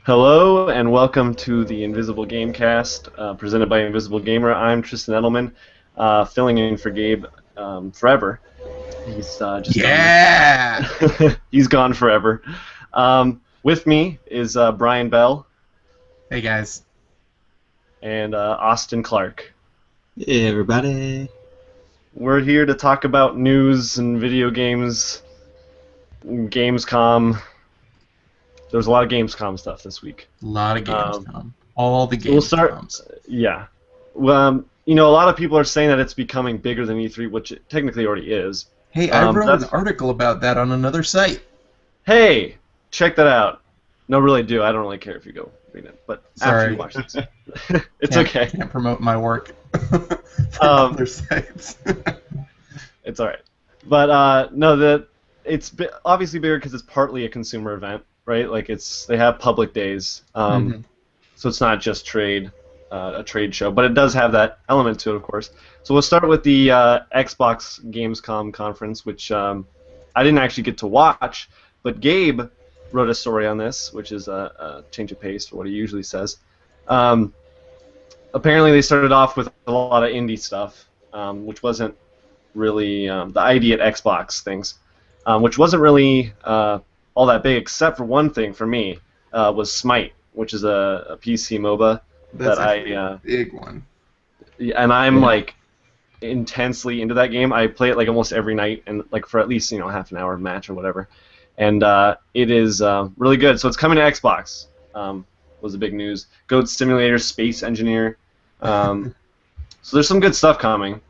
Hello and welcome to the Invisible Gamecast, presented by Invisible Gamer. I'm Tristan Ettleman, filling in for Gabe forever. He's just Yeah. gone. He's gone forever. With me is Brien Bell Hey guys. and Austin Clark. Hey everybody. We're here to talk about news and video games, Gamescom. There was a lot of Gamescom stuff this week. A lot of Gamescom. All the Gamescoms. We'll start. Yeah. Well, a lot of people are saying that it's becoming bigger than E3, which it technically already is. Hey, I wrote an article about that on another site. Hey, check that out. No, really do. I don't really care if you go read it, but after you watch this, it's okay. Can't promote my work from other sites. It's all right. But no, it's obviously bigger because it's partly a consumer event, right? Like they have public days, so it's not just a trade show, but it does have that element to it, of course. So we'll start with the Xbox Gamescom conference, which I didn't actually get to watch, but Gabe wrote a story on this, which is a change of pace for what he usually says. Apparently they started off with a lot of indie stuff, which wasn't really the ID at Xbox things, which wasn't really all that big, except for one thing for me, was Smite, which is a PC MOBA. That's a big one. And I'm like intensely into that game. I play it like almost every night, and like for at least half an hour match or whatever. And it is really good. So it's coming to Xbox. Was the big news. Goat Simulator, Space Engineer. So there's some good stuff coming.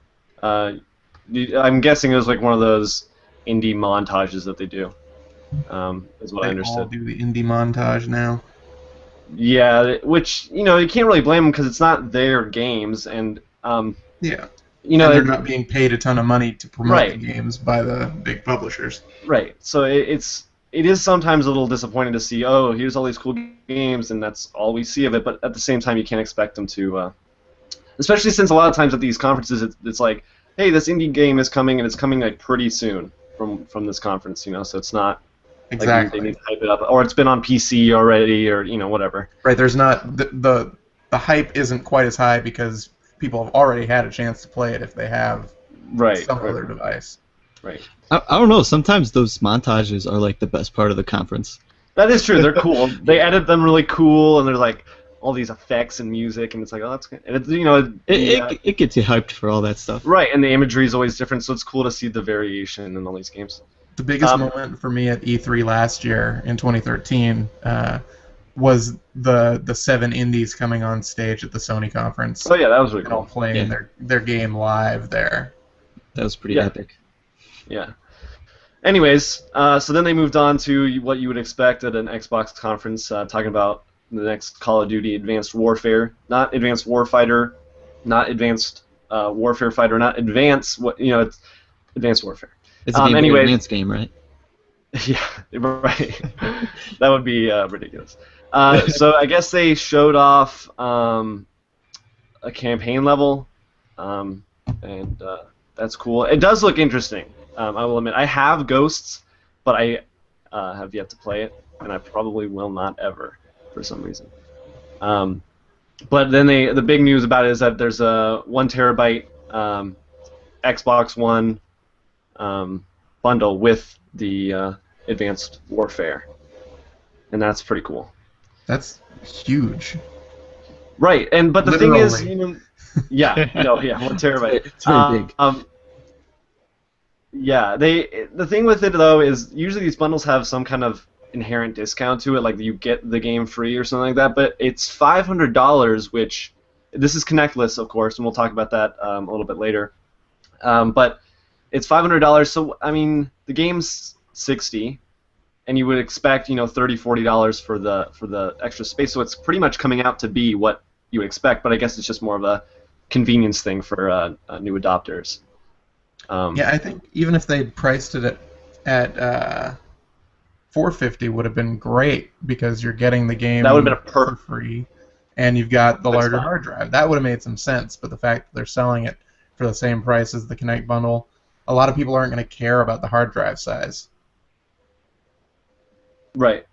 I'm guessing it was like one of those indie montages that they do. Is what I understood. They all do the indie montage now. Yeah, which you can't really blame them because it's not their games, and yeah, and they're not being paid a ton of money to promote the games by the big publishers. Right. So it is sometimes a little disappointing to see, oh, here's all these cool games, and that's all we see of it. But at the same time, you can't expect them to, especially since a lot of times at these conferences, it's like, hey, this indie game is coming, and it's coming like pretty soon from this conference, so it's not. Exactly. Like they need to hype it up, or it's been on PC already, or whatever. Right. There's not the hype isn't quite as high because people have already had a chance to play it if they have some other device. Right. I don't know. Sometimes those montages are like the best part of the conference. That is true. They're cool. They edit them really cool, and they're like all these effects and music, and it's like, oh, that's good. And it's it gets you hyped for all that stuff. Right, and the imagery is always different, so it's cool to see the variation in all these games. The biggest moment for me at E3 last year in 2013 was the 7 indies coming on stage at the Sony conference. Oh yeah, that was really cool. All playing their game live there. That was pretty epic. Yeah. Anyways, so then they moved on to what you would expect at an Xbox conference, talking about the next Call of Duty Advanced Warfare, not Advanced Warfighter, not Advanced Warfare Fighter, not Advanced. It's Advanced Warfare. It's a advanced game, right? Yeah, right. That would be ridiculous. So I guess they showed off a campaign level, and that's cool. It does look interesting. I will admit, I have Ghosts, but I have yet to play it, and I probably will not ever, for some reason. But then the big news about it is that there's a 1 terabyte Xbox One bundle with the Advanced Warfare, and that's pretty cool. That's huge. Right, but the thing is, 1 terabyte. It's very big. Yeah, the thing with it though is usually these bundles have some kind of inherent discount to it, like you get the game free or something like that. But it's $500, which this is connectless, of course, and we'll talk about that a little bit later. But it's $500, so I mean the game's $60, and you would expect $30, $40 for the extra space. So it's pretty much coming out to be what you would expect. But I guess it's just more of a convenience thing for new adopters. Yeah, I think even if they'd priced it at $450, would have been great because you're getting the game for free, and you've got the larger hard drive. That would have made some sense. But the fact that they're selling it for the same price as the Kinect bundle, a lot of people aren't going to care about the hard drive size. Right.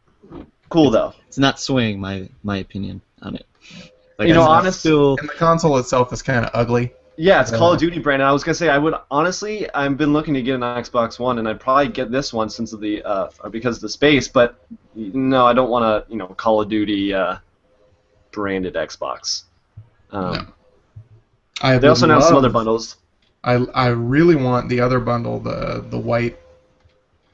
cool though. It's not swaying my opinion on it. Like, honestly, and the console itself is kind of ugly. Yeah, it's Call of Duty brand. And I was gonna say I've been looking to get an Xbox One, and I'd probably get this one since of the because of the space. But no, I don't want to Call of Duty branded Xbox. No. They also announced some other bundles. I really want the other bundle, the white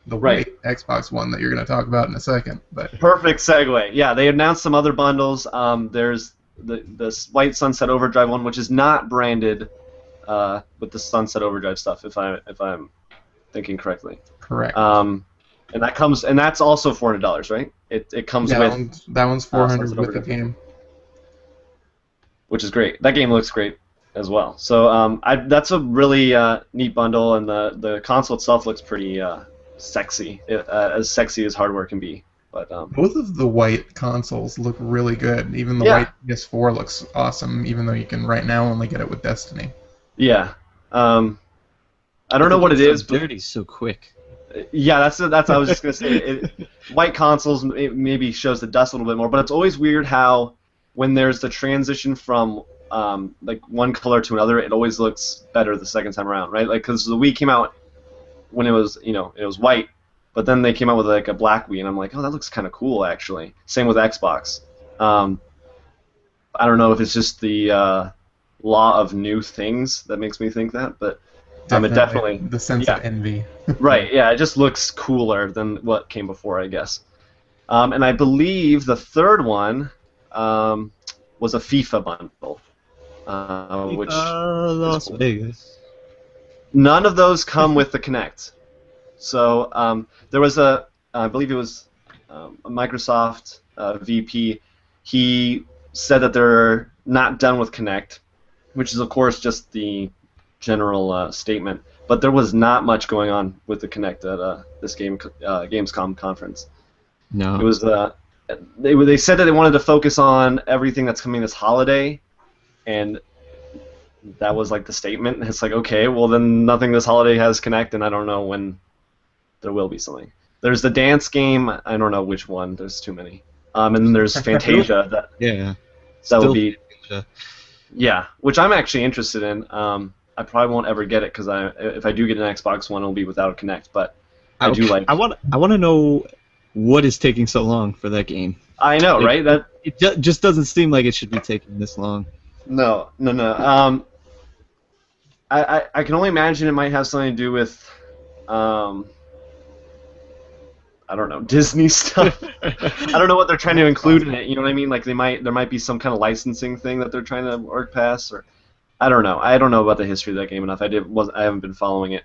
white Xbox One that you're going to talk about in a second. But perfect segue. Yeah, they announced some other bundles. There's the white Sunset Overdrive one, which is not branded with the Sunset Overdrive stuff, if I'm thinking correctly. Correct. And that's also $400, right? It comes with that one's $400 with the game, which is great. That game looks great as well. So that's a really neat bundle, and the console itself looks pretty sexy, as sexy as hardware can be. But both of the white consoles look really good. Even the white PS4 looks awesome, even though you can right now only get it with Destiny. Yeah. I don't know what it is. Dirty so quick. Yeah, that's I was just gonna say. White consoles maybe shows the dust a little bit more, but it's always weird how when there's the transition from like one color to another, it always looks better the second time around, right? Like, because the Wii came out when it was it was white, but then they came out with like a black Wii, and I'm like, oh, that looks kind of cool actually. Same with Xbox. I don't know if it's just the law of new things that makes me think that, but it definitely the sense of envy. Right, yeah, it just looks cooler than what came before, I guess. And I believe the third one was a FIFA bundle, which Las Vegas. None of those come with the Kinect. So there was I believe it was a Microsoft VP. He said that they're not done with Kinect, which is of course just the general statement. But there was not much going on with the Kinect at this Gamescom conference. No. It was they said that they wanted to focus on everything that's coming this holiday, and that was like the statement. And it's like, okay, well then nothing this holiday has Kinect, and I don't know when there will be something. There's the dance game. I don't know which one. There's too many. And then there's Fantasia. That would be. Yeah, which I'm actually interested in. I probably won't ever get it because if I do get an Xbox One, it'll be without a Kinect. But I do like. I want to know what is taking so long for that game. I know, right? It just doesn't seem like it should be taking this long. No. I can only imagine it might have something to do with I don't know, Disney stuff. I don't know what they're trying to include in it. You know what I mean? Like there might be some kind of licensing thing that they're trying to work past, or I don't know. I don't know about the history of that game enough. I haven't been following it,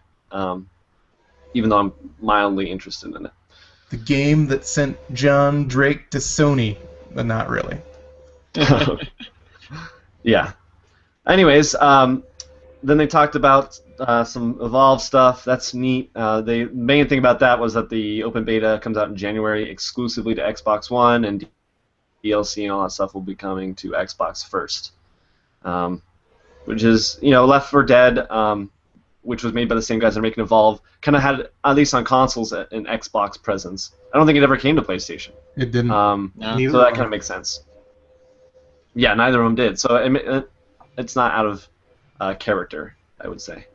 even though I'm mildly interested in it. The game that sent John Drake to Sony, but not really. Yeah. Anyways, then they talked about some Evolve stuff. That's neat. The main thing about that was that the open beta comes out in January exclusively to Xbox One, and DLC and all that stuff will be coming to Xbox first. Which is, Left 4 Dead, which was made by the same guys that are making Evolve, kind of had, at least on consoles, an Xbox presence. I don't think it ever came to PlayStation. It didn't. So that kind of makes sense. Yeah, neither of them did. So it's not out of character, I would say.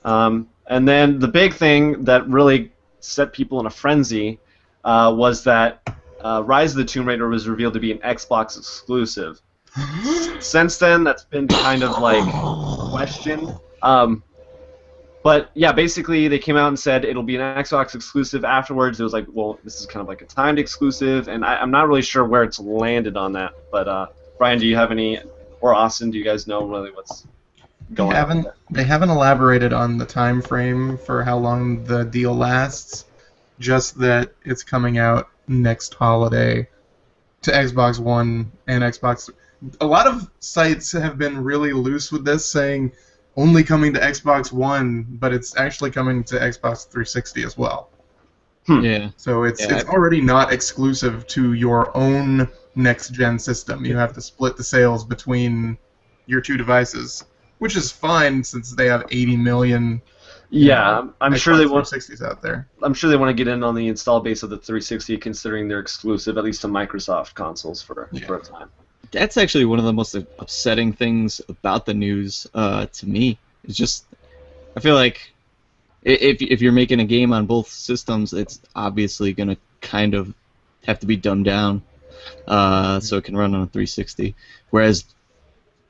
And then the big thing that really set people in a frenzy was that Rise of the Tomb Raider was revealed to be an Xbox exclusive. Since then, that's been kind of like questioned. But yeah, basically they came out and said it'll be an Xbox exclusive. Afterwards, it was like, well, this is kind of like a timed exclusive, and I'm not really sure where it's landed on that. But Brian, do you have any, or Austin, do you guys know really what's going on? They haven't elaborated on the time frame for how long the deal lasts. Just that it's coming out next holiday to Xbox One and Xbox. A lot of sites have been really loose with this, saying only coming to Xbox One, but it's actually coming to Xbox 360 as well. Yeah. So it's already not exclusive to your own next-gen system. You have to split the sales between your two devices, which is fine since they have 80 million Yeah, I'm sure they want 360s out there. I'm sure they want to get in on the install base of the 360, considering they're exclusive, at least to Microsoft consoles for a time. That's actually one of the most upsetting things about the news to me. It's just, I feel like if you're making a game on both systems, it's obviously going to kind of have to be dumbed down so it can run on a 360. Whereas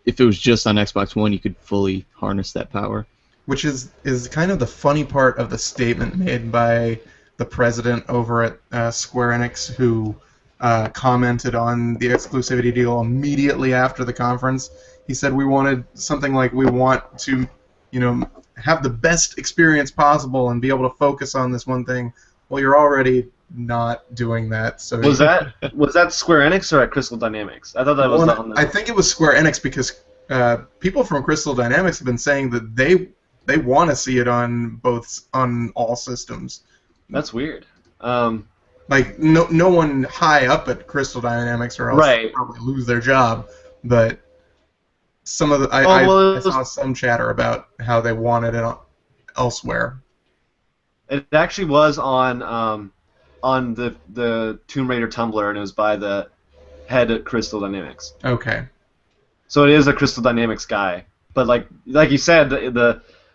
if it was just on Xbox One, you could fully harness that power. Which is kind of the funny part of the statement made by the president over at Square Enix, who commented on the exclusivity deal immediately after the conference. He said we wanted something like, we want to, have the best experience possible and be able to focus on this one thing. Well, you're already not doing that. So was that Square Enix or at Crystal Dynamics? I thought that was on the... I think it was Square Enix, because people from Crystal Dynamics have been saying that they want to see it on all systems. That's weird. Like no one high up at Crystal Dynamics, or else they'll probably lose their job. But some of the I saw some chatter about how they wanted it elsewhere. It actually was on the Tomb Raider Tumblr, and it was by the head at Crystal Dynamics. Okay. So it is a Crystal Dynamics guy, but like you said,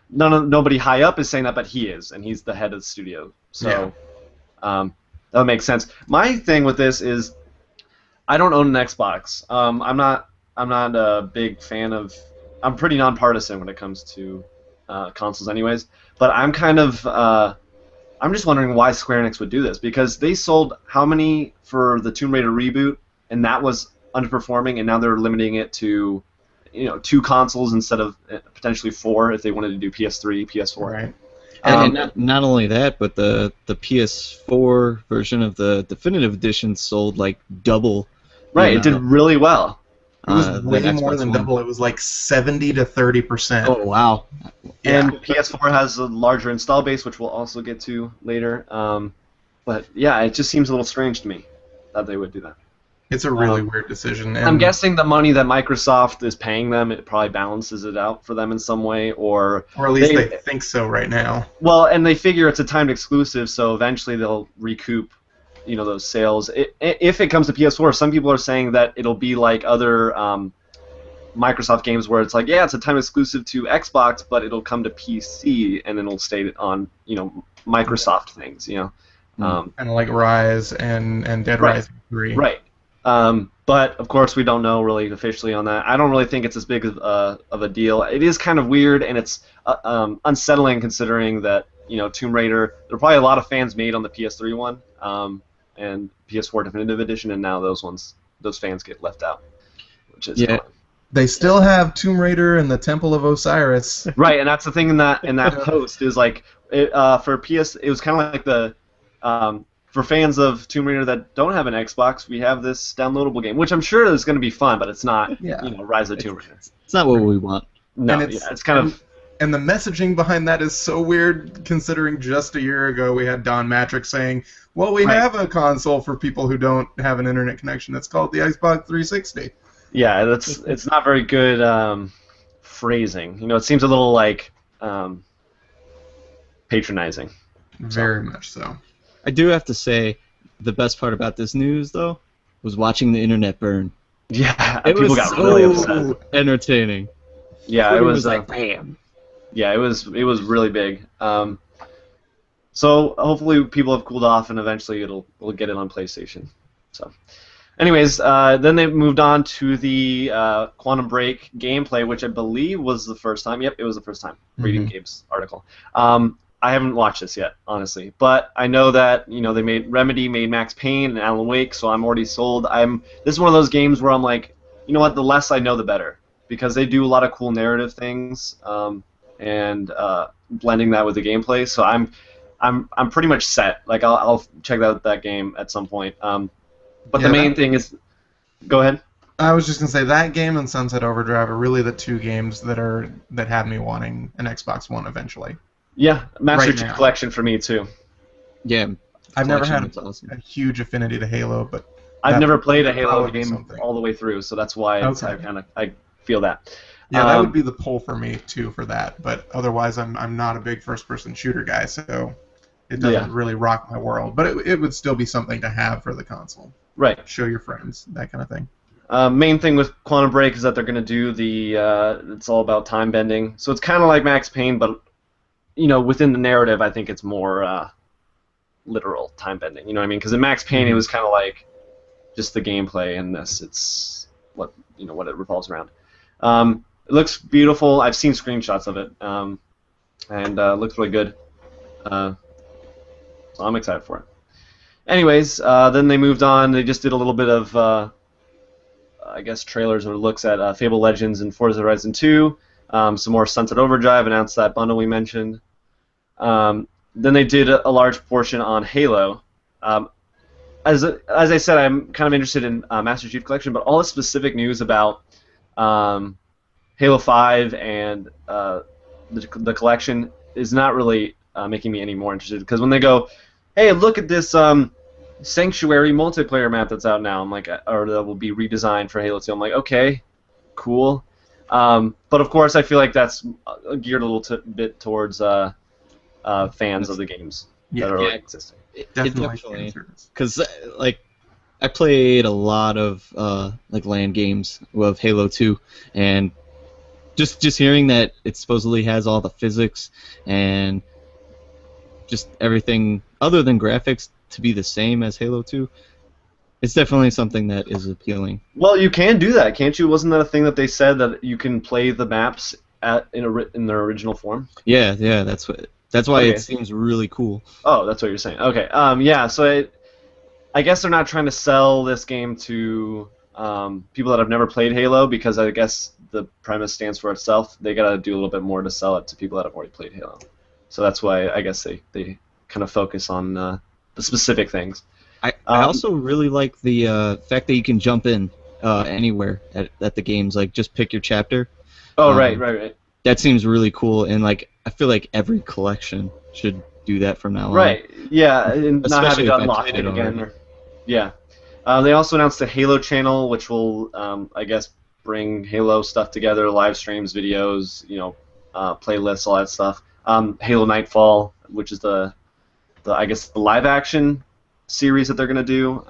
nobody high up is saying that, but he is, and he's the head of the studio. So that would make sense. My thing with this is, I don't own an Xbox. I'm not a big fan of. I'm pretty nonpartisan when it comes to consoles, anyways. But I'm kind of. I'm just wondering why Square Enix would do this, because they sold how many for the Tomb Raider reboot, and that was underperforming, and now they're limiting it to 2 consoles instead of potentially 4 if they wanted to do PS3, PS4. Right. And not only that, but the PS4 version of the Definitive Edition sold like double. Right, it did really well. It was way more than double. It was like 70 to 30%. Oh wow! And PS4 has a larger install base, which we'll also get to later. But yeah, it just seems a little strange to me that they would do that. It's a really weird decision. And I'm guessing the money that Microsoft is paying them, it probably balances it out for them in some way, or at least they think so right now. Well, and they figure it's a timed exclusive, so eventually they'll recoup, those sales. If it comes to PS4, some people are saying that it'll be like other Microsoft games where it's like, yeah, it's a time exclusive to Xbox, but it'll come to PC and then it'll stay on, Microsoft things, kind of like Rise and Dead Rising 3. Right. But of course we don't know really officially on that. I don't really think it's as big of a deal. It is kind of weird, and it's unsettling considering that Tomb Raider. There are probably a lot of fans made on the PS3 one and PS4 Definitive Edition, and now those fans get left out, which is fun. They still have Tomb Raider and the Temple of Osiris. Right, and that's the thing in that post is like for PS. It was kind of like the. For fans of Tomb Raider that don't have an Xbox, we have this downloadable game, which I'm sure is going to be fun, but it's not, Rise of the Tomb Raider. It's not what we want. No, it's kind of... And the messaging behind that is so weird, considering just a year ago we had Don Matrick saying, well, we have a console for people who don't have an internet connection. It's called the Xbox 360. Yeah, it's not very good phrasing. It seems a little like patronizing. Very much so. I do have to say, the best part about this news, though, was watching the internet burn. Yeah, people got really upset. Entertaining. Yeah, it was like bam. Yeah, it was really big. So hopefully people have cooled off, and eventually we'll get it on PlayStation. So, anyways, then they moved on to the Quantum Break gameplay, which I believe was the first time. Yep, it was the first time. Reading Gabe's article. I haven't watched this yet, honestly, but I know that Remedy made Max Payne and Alan Wake, so I'm already sold. This is one of those games where I'm like, you know what, the less I know, the better, because they do a lot of cool narrative things and blending that with the gameplay. So I'm pretty much set. Like I'll check out that game at some point. But the main thing is, go ahead. I was just gonna say that game and Sunset Overdrive are really the 2 games that have me wanting an Xbox One eventually. Yeah, Master Chief Collection for me too. Yeah, I've never had a huge affinity to Halo, but I've never played a Halo game all the way through, so that's why I feel that. Yeah, that would be the pull for me too for that. But otherwise, I'm not a big first-person shooter guy, so it doesn't really rock my world. But it would still be something to have for the console. Right. Show your friends, that kind of thing. Main thing with Quantum Break is that they're going to do it's all about time bending. So it's kind of like Max Payne, but within the narrative, I think it's more literal time bending. You know what I mean? Because in Max Payne, it was kind of like just the gameplay, and this it's what it revolves around. It looks beautiful. I've seen screenshots of it, and it looks really good. So I'm excited for it. Anyways, then they moved on. They just did a little bit of, I guess, trailers or looks at Fable Legends and Forza Horizon 2. Some more Sunset Overdrive, announced that bundle we mentioned. Then they did a large portion on Halo. As I said, I'm kind of interested in Master Chief Collection, but all the specific news about Halo 5 and the collection is not really making me any more interested. Because when they go, hey, look at this Sanctuary multiplayer map that's out now, I'm like, or that will be redesigned for Halo 2. I'm like, okay, cool. But of course, I feel like that's geared a little bit towards fans of the games that are existing. Definitely, because like I played a lot of like LAN games with Halo 2, and just hearing that it supposedly has all the physics and just everything other than graphics to be the same as Halo 2, it's definitely something that is appealing. Well, you can do that, can't you? Wasn't that a thing that they said, that you can play the maps in their original form? Yeah, that's why it seems really cool. Oh, that's what you're saying. Okay. Yeah. So I guess they're not trying to sell this game to people that have never played Halo, because I guess the premise stands for itself. They gotta do a little bit more to sell it to people that have already played Halo. So that's why I guess they kind of focus on the specific things. I also really like the fact that you can jump in anywhere at the games. Like, just pick your chapter. Oh, right. That seems really cool, and like I feel like every collection should do that from now on. Right. Yeah, and not having to unlock it again. Yeah. They also announced the Halo channel, which will, I guess, bring Halo stuff together: live streams, videos, playlists, all that stuff. Halo Nightfall, which is the I guess the live action series that they're gonna do,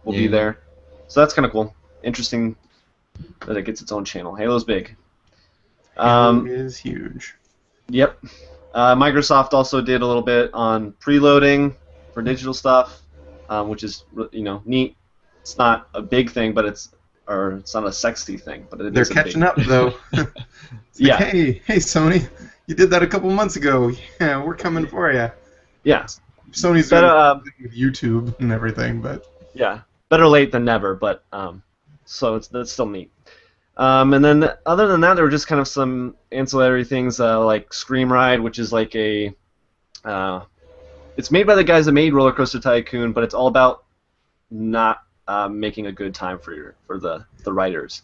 will be there. So that's kind of cool. Interesting that it gets its own channel. Halo's big. Halo is huge. Yep. Microsoft also did a little bit on preloading for digital stuff, which is neat. It's not a big thing, but it's not a sexy thing, but they're catching up though. Yeah. Like, hey Sony, you did that a couple months ago. Yeah, we're coming for you. Yeah. Sony's doing with YouTube and everything, but yeah, better late than never. But so that's still neat. And then other than that, there were just kind of some ancillary things like Scream Ride, which is like it's made by the guys that made Roller Coaster Tycoon, but it's all about not making a good time for the writers.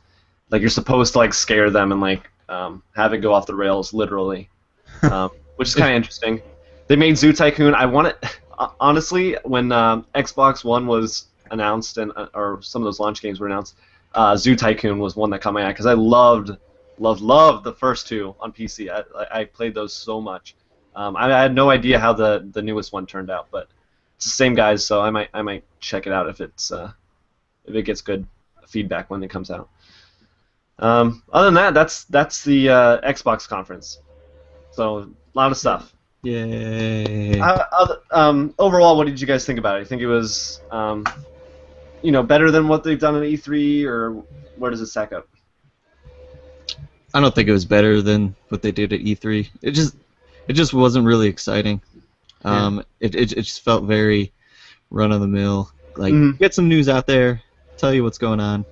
Like, you're supposed to like scare them and like have it go off the rails literally, which is kind of interesting. They made Zoo Tycoon. I want it honestly, when Xbox One was announced or some of those launch games were announced. Zoo Tycoon was one that caught my eye because I loved the first two on PC. I played those so much. I had no idea how the newest one turned out, but it's the same guys, so I might check it out if it gets good feedback when it comes out. Other than that, that's the Xbox conference. So a lot of stuff. Yay! Overall, what did you guys think about it? You think it was better than what they've done at E3, or where does it stack up? I don't think it was better than what they did at E3. It just wasn't really exciting. It just felt very run of the mill. Like, get some news out there, tell you what's going on.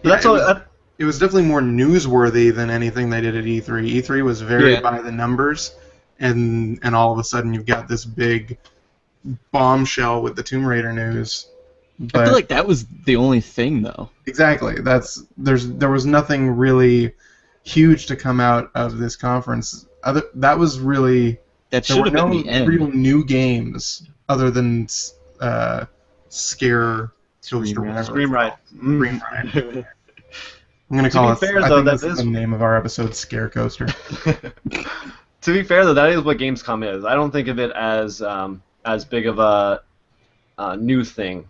It was definitely more newsworthy than anything they did at E3. E3 was very by the numbers, and all of a sudden you've got this big bombshell with the Tomb Raider news. But I feel like that was the only thing, though. Exactly. There was nothing really huge to come out of this conference. That was really that should have been the end. Real new games other than Scare Scream Ride. I'm gonna call it. I think this is the name of our episode, Scare Coaster. To be fair, though, that is what Gamescom is. I don't think of it as big of a new thing.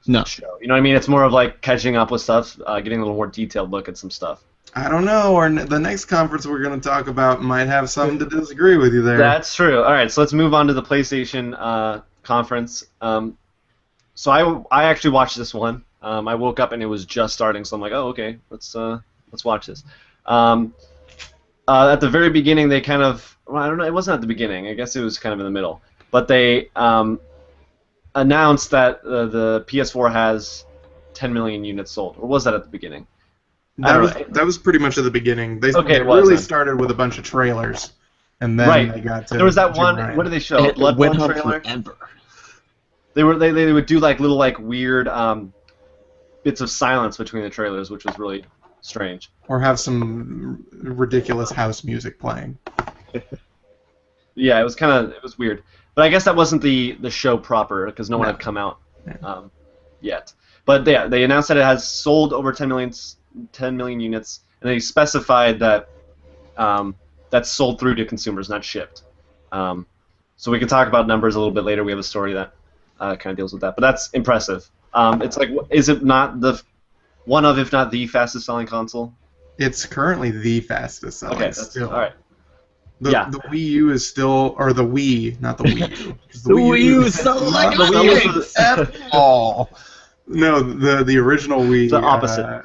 No. Show. You know what I mean? It's more of like catching up with stuff, getting a little more detailed look at some stuff. I don't know. Or the next conference we're going to talk about might have something to disagree with you there. That's true. All right, so let's move on to the PlayStation conference. So I actually watched this one. I woke up and it was just starting, so I'm like, oh, okay, let's watch this. At the very beginning, they kind of, well, I don't know, it wasn't at the beginning. I guess it was kind of in the middle. But they announced that the PS4 has 10 million units sold. Or was that at the beginning? That was pretty much at the beginning. They really started with a bunch of trailers, and then they got to. There was that one. Ryan. What did they show? Bloodborne trailer. Forever. They would do like little like weird bits of silence between the trailers, which was really strange. Or have some ridiculous house music playing. Yeah, it was weird. But I guess that wasn't the show proper because no one had come out yet. But yeah, they announced that it has sold over 10 million units, and they specified that that's sold through to consumers, not shipped. So we can talk about numbers a little bit later. We have a story that kind of deals with that. But that's impressive. It's like, is it not one of, if not the fastest selling console? It's currently the fastest selling. Okay, still. All right. The Wii U is still, or the Wii, not the Wii U. The Wii U is not like the Wii U at all. No, the original Wii. The opposite.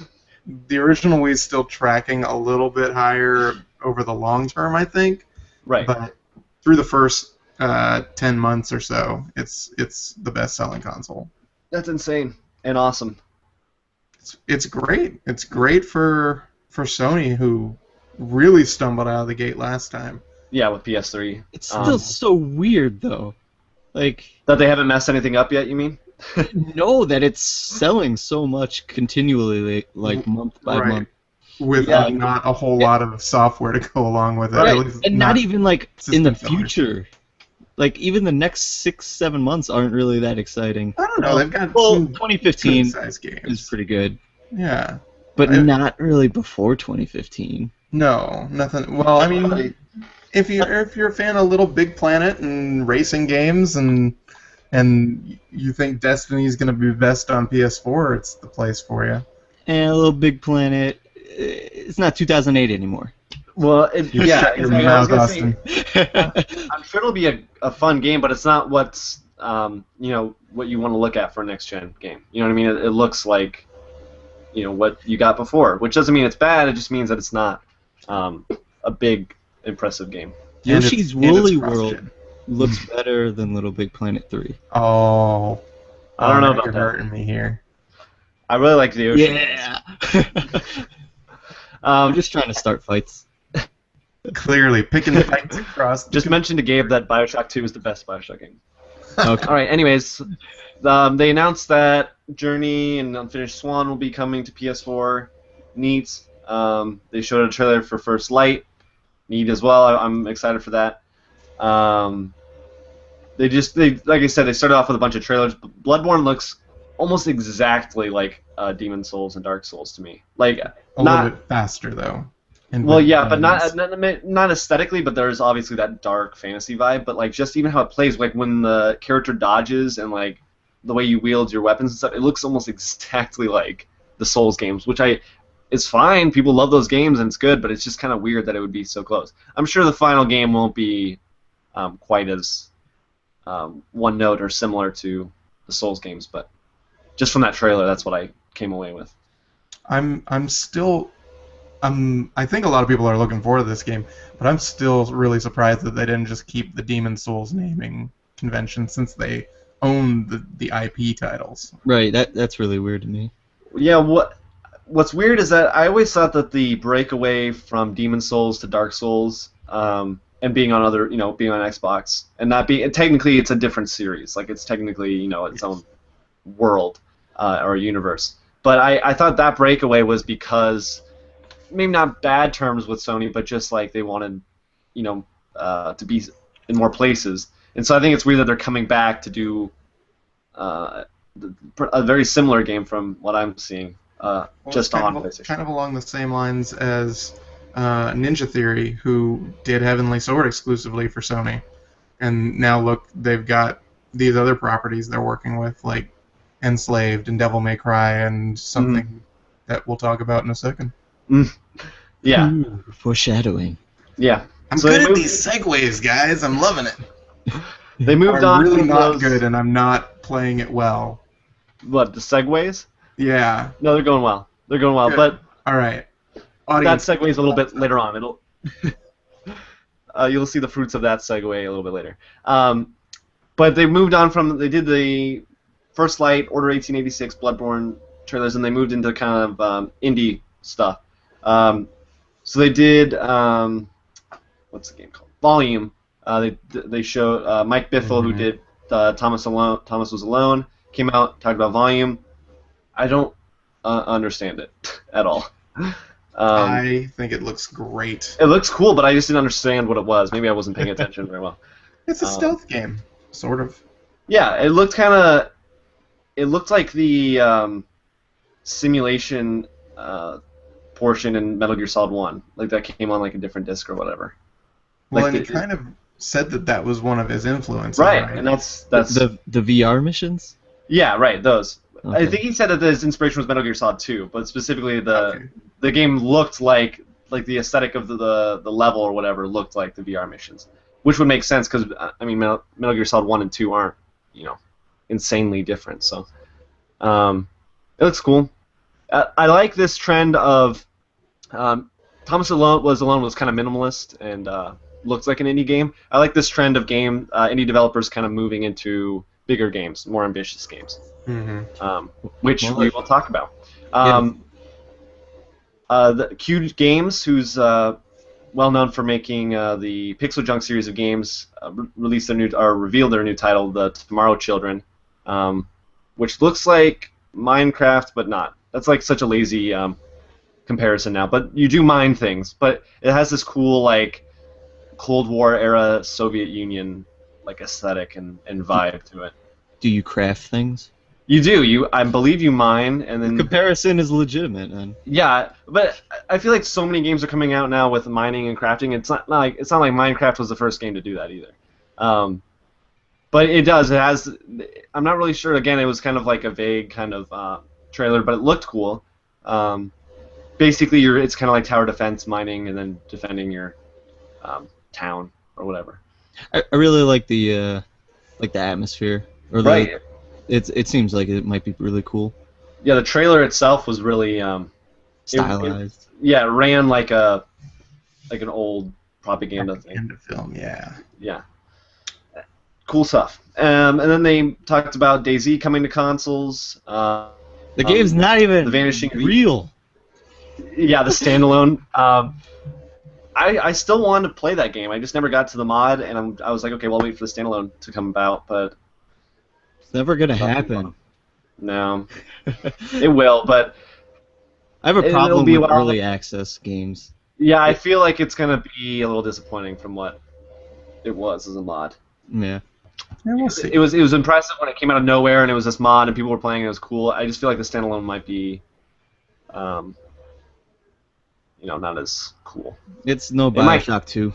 The original Wii is still tracking a little bit higher over the long term, I think. Right. But through the first 10 months or so, it's the best-selling console. That's insane and awesome. It's great. It's great for Sony, who really stumbled out of the gate last time. Yeah, with PS3. It's still so weird, though. Like that they haven't messed anything up yet, you mean? No, that it's selling so much continually, like month by month. With not a whole lot of software to go along with it. Right. And not even like in the future. Like even the next 6-7 months aren't really that exciting. I don't know. They've got 2015 is pretty good. Yeah. But not really before 2015. No, nothing. Well, I mean, if you're a fan of Little Big Planet and racing games and you think Destiny's going to be best on PS4, it's the place for you. And Little Big Planet, it's not 2008 anymore. Well, shut your mouth, Austin. I'm sure it'll be a fun game, but it's not what's what you want to look at for a next gen game. You know what I mean? It looks like what you got before, which doesn't mean it's bad. It just means that it's not a big, impressive game. Yoshi's Woolly World looks better than Little Big Planet 3. Oh, I don't know about you're that. hurting me here. I really like the Yoshi. Yeah. I'm just trying to start fights. Clearly, picking fights across. Just mention to Gabe that BioShock 2 is the best BioShock game. Okay. All right. Anyways, they announced that Journey and Unfinished Swan will be coming to PS4. Neat. They showed a trailer for First Light. Neat as well. I'm excited for that. They like I said, they started off with a bunch of trailers. Bloodborne looks almost exactly like Demon Souls and Dark Souls to me. Like a little bit faster though. Well, yeah, but not aesthetically. But there's obviously that dark fantasy vibe. But like just even how it plays, like when the character dodges and like the way you wield your weapons and stuff, it looks almost exactly like the Souls games, which it's fine. People love those games and it's good, but it's just kind of weird that it would be so close. I'm sure the final game won't be quite as one note or similar to the Souls games, but just from that trailer, that's what I came away with. I think a lot of people are looking forward to this game, but I'm still really surprised that they didn't just keep the Demon Souls naming convention since they own the IP titles. Right, that's really weird to me. Yeah, what's weird is that I always thought that the breakaway from Demon Souls to Dark Souls and being on being on Xbox and not being technically it's a different series, like it's technically its own world or universe. But I thought that breakaway was because maybe not bad terms with Sony, but just like they wanted to be in more places. And so I think it's weird that they're coming back to do a very similar game from what I'm seeing. just on PlayStation. Kind of along the same lines as Ninja Theory, who did Heavenly Sword exclusively for Sony, and now look, they've got these other properties they're working with, like Enslaved and Devil May Cry and something that we'll talk about in a second. Yeah. Ooh, foreshadowing. Yeah. I'm good at these segues, guys. I'm loving it. They moved I'm on. really from not those... good, and I'm not playing it well. What, the segues? Yeah. No, they're going well. They're going well, Good. but all right. Audience, that segues a little bit later on. It'll you'll see the fruits of that segue a little bit later. But they moved on from, they did the First Light, Order 1886, Bloodborne trailers, and they moved into kind of indie stuff. So they did, what's the game called? Volume. They showed Mike Biffle, who did Thomas Was Alone, came out, talked about Volume. I don't understand it at all. I think it looks great. It looks cool, but I just didn't understand what it was. Maybe I wasn't paying attention very well. It's a stealth game, sort of. Yeah, it looked kind of. It looked like the simulation portion in Metal Gear Solid 1, like that came on like a different disc or whatever. Well, like and he kind of said that was one of his influences. Right, and that's the VR missions. Yeah, right. Those. Okay. I think he said that his inspiration was Metal Gear Solid 2, but specifically the game looked like the aesthetic of the level or whatever looked like the VR missions, which would make sense because I mean Metal Gear Solid 1 and 2 aren't insanely different. So it looks cool. I like this trend of Thomas Was Alone was kind of minimalist and looks like an indie game. I like this trend of indie developers kind of moving into bigger games, more ambitious games, which we will talk about. The Q Games, who's well known for making the Pixel Junk series of games, revealed their new title, The Tomorrow Children, which looks like Minecraft, but not. That's like such a lazy comparison now. But you do mine things, but it has this cool like Cold War era Soviet Union like aesthetic and vibe to it. Do you craft things? You do. I believe you mine, and then the comparison is legitimate, man. Yeah, but I feel like so many games are coming out now with mining and crafting. It's not like Minecraft was the first game to do that either. But it does. It has. I'm not really sure. Again, it was kind of like a vague kind of trailer, but it looked cool. Basically, it's kind of like tower defense, mining, and then defending your town or whatever. I really like the atmosphere, or right. It seems like it might be really cool. Yeah, the trailer itself was really stylized. It ran like an old propaganda thing. Film, yeah. Yeah. Cool stuff. And then they talked about DayZ coming to consoles. The game's not even the Vanishing real. Yeah, the standalone. I still wanted to play that game. I just never got to the mod, and I was like, okay, well, I'll wait for the standalone to come about, but it's never gonna happen. No, it will, but I have a problem with early access games. Yeah, I feel like it's gonna be a little disappointing from what it was as a mod. Yeah. We'll see. It was impressive when it came out of nowhere, and it was this mod, and people were playing, and it was cool. I just feel like the standalone might be, not as cool. It's no Bioshock 2.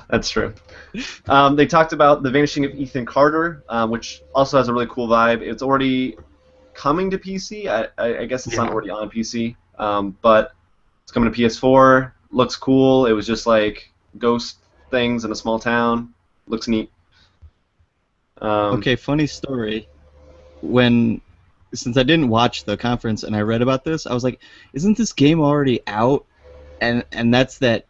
That's true. They talked about The Vanishing of Ethan Carter, which also has a really cool vibe. It's already coming to PC. I guess it's not already on PC, but it's coming to PS4. Looks cool. It was just like ghost things in a small town. Looks neat. Okay, funny story. Since I didn't watch the conference and I read about this, I was like, isn't this game already out? And that's that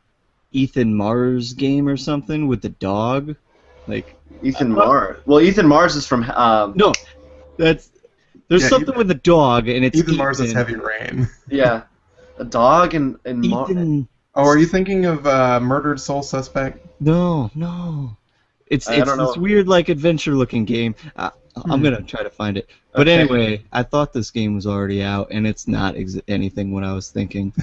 Ethan Mars game or something with the dog? Like Ethan Mars. Well, Ethan Mars is from No. There's something with a dog and it's Ethan Mars is Heavy Rain. Yeah. A dog and Ethan are you thinking of Murdered Soul Suspect? No. It's this weird like adventure looking game. I'm gonna try to find it. But anyway, I thought this game was already out, and it's not anything what I was thinking.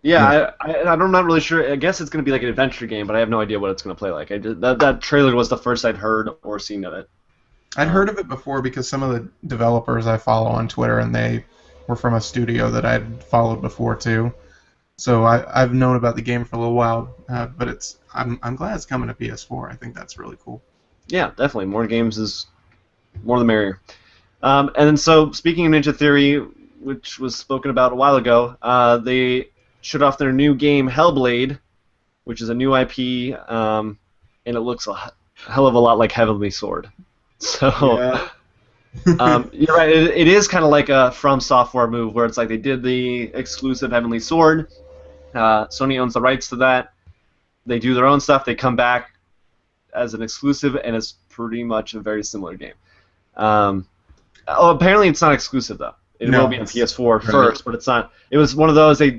Yeah, I'm not really sure. I guess it's gonna be like an adventure game, but I have no idea what it's gonna play like. That trailer was the first I'd heard or seen of it. I'd heard of it before because some of the developers I follow on Twitter, and they were from a studio that I'd followed before too. So I've known about the game for a little while, but I'm glad it's coming to PS4. I think that's really cool. Yeah, definitely. More games is more the merrier. And then so speaking of Ninja Theory, which was spoken about a while ago, they showed off their new game Hellblade, which is a new IP, and it looks a hell of a lot like Heavenly Sword. So. Yeah. You're right. It is kind of like a From Software move, where it's like they did the exclusive Heavenly Sword. Sony owns the rights to that. They do their own stuff. They come back as an exclusive, and it's pretty much a very similar game. Apparently it's not exclusive though. It will be on PS4 first, but it's not. It was one of those. They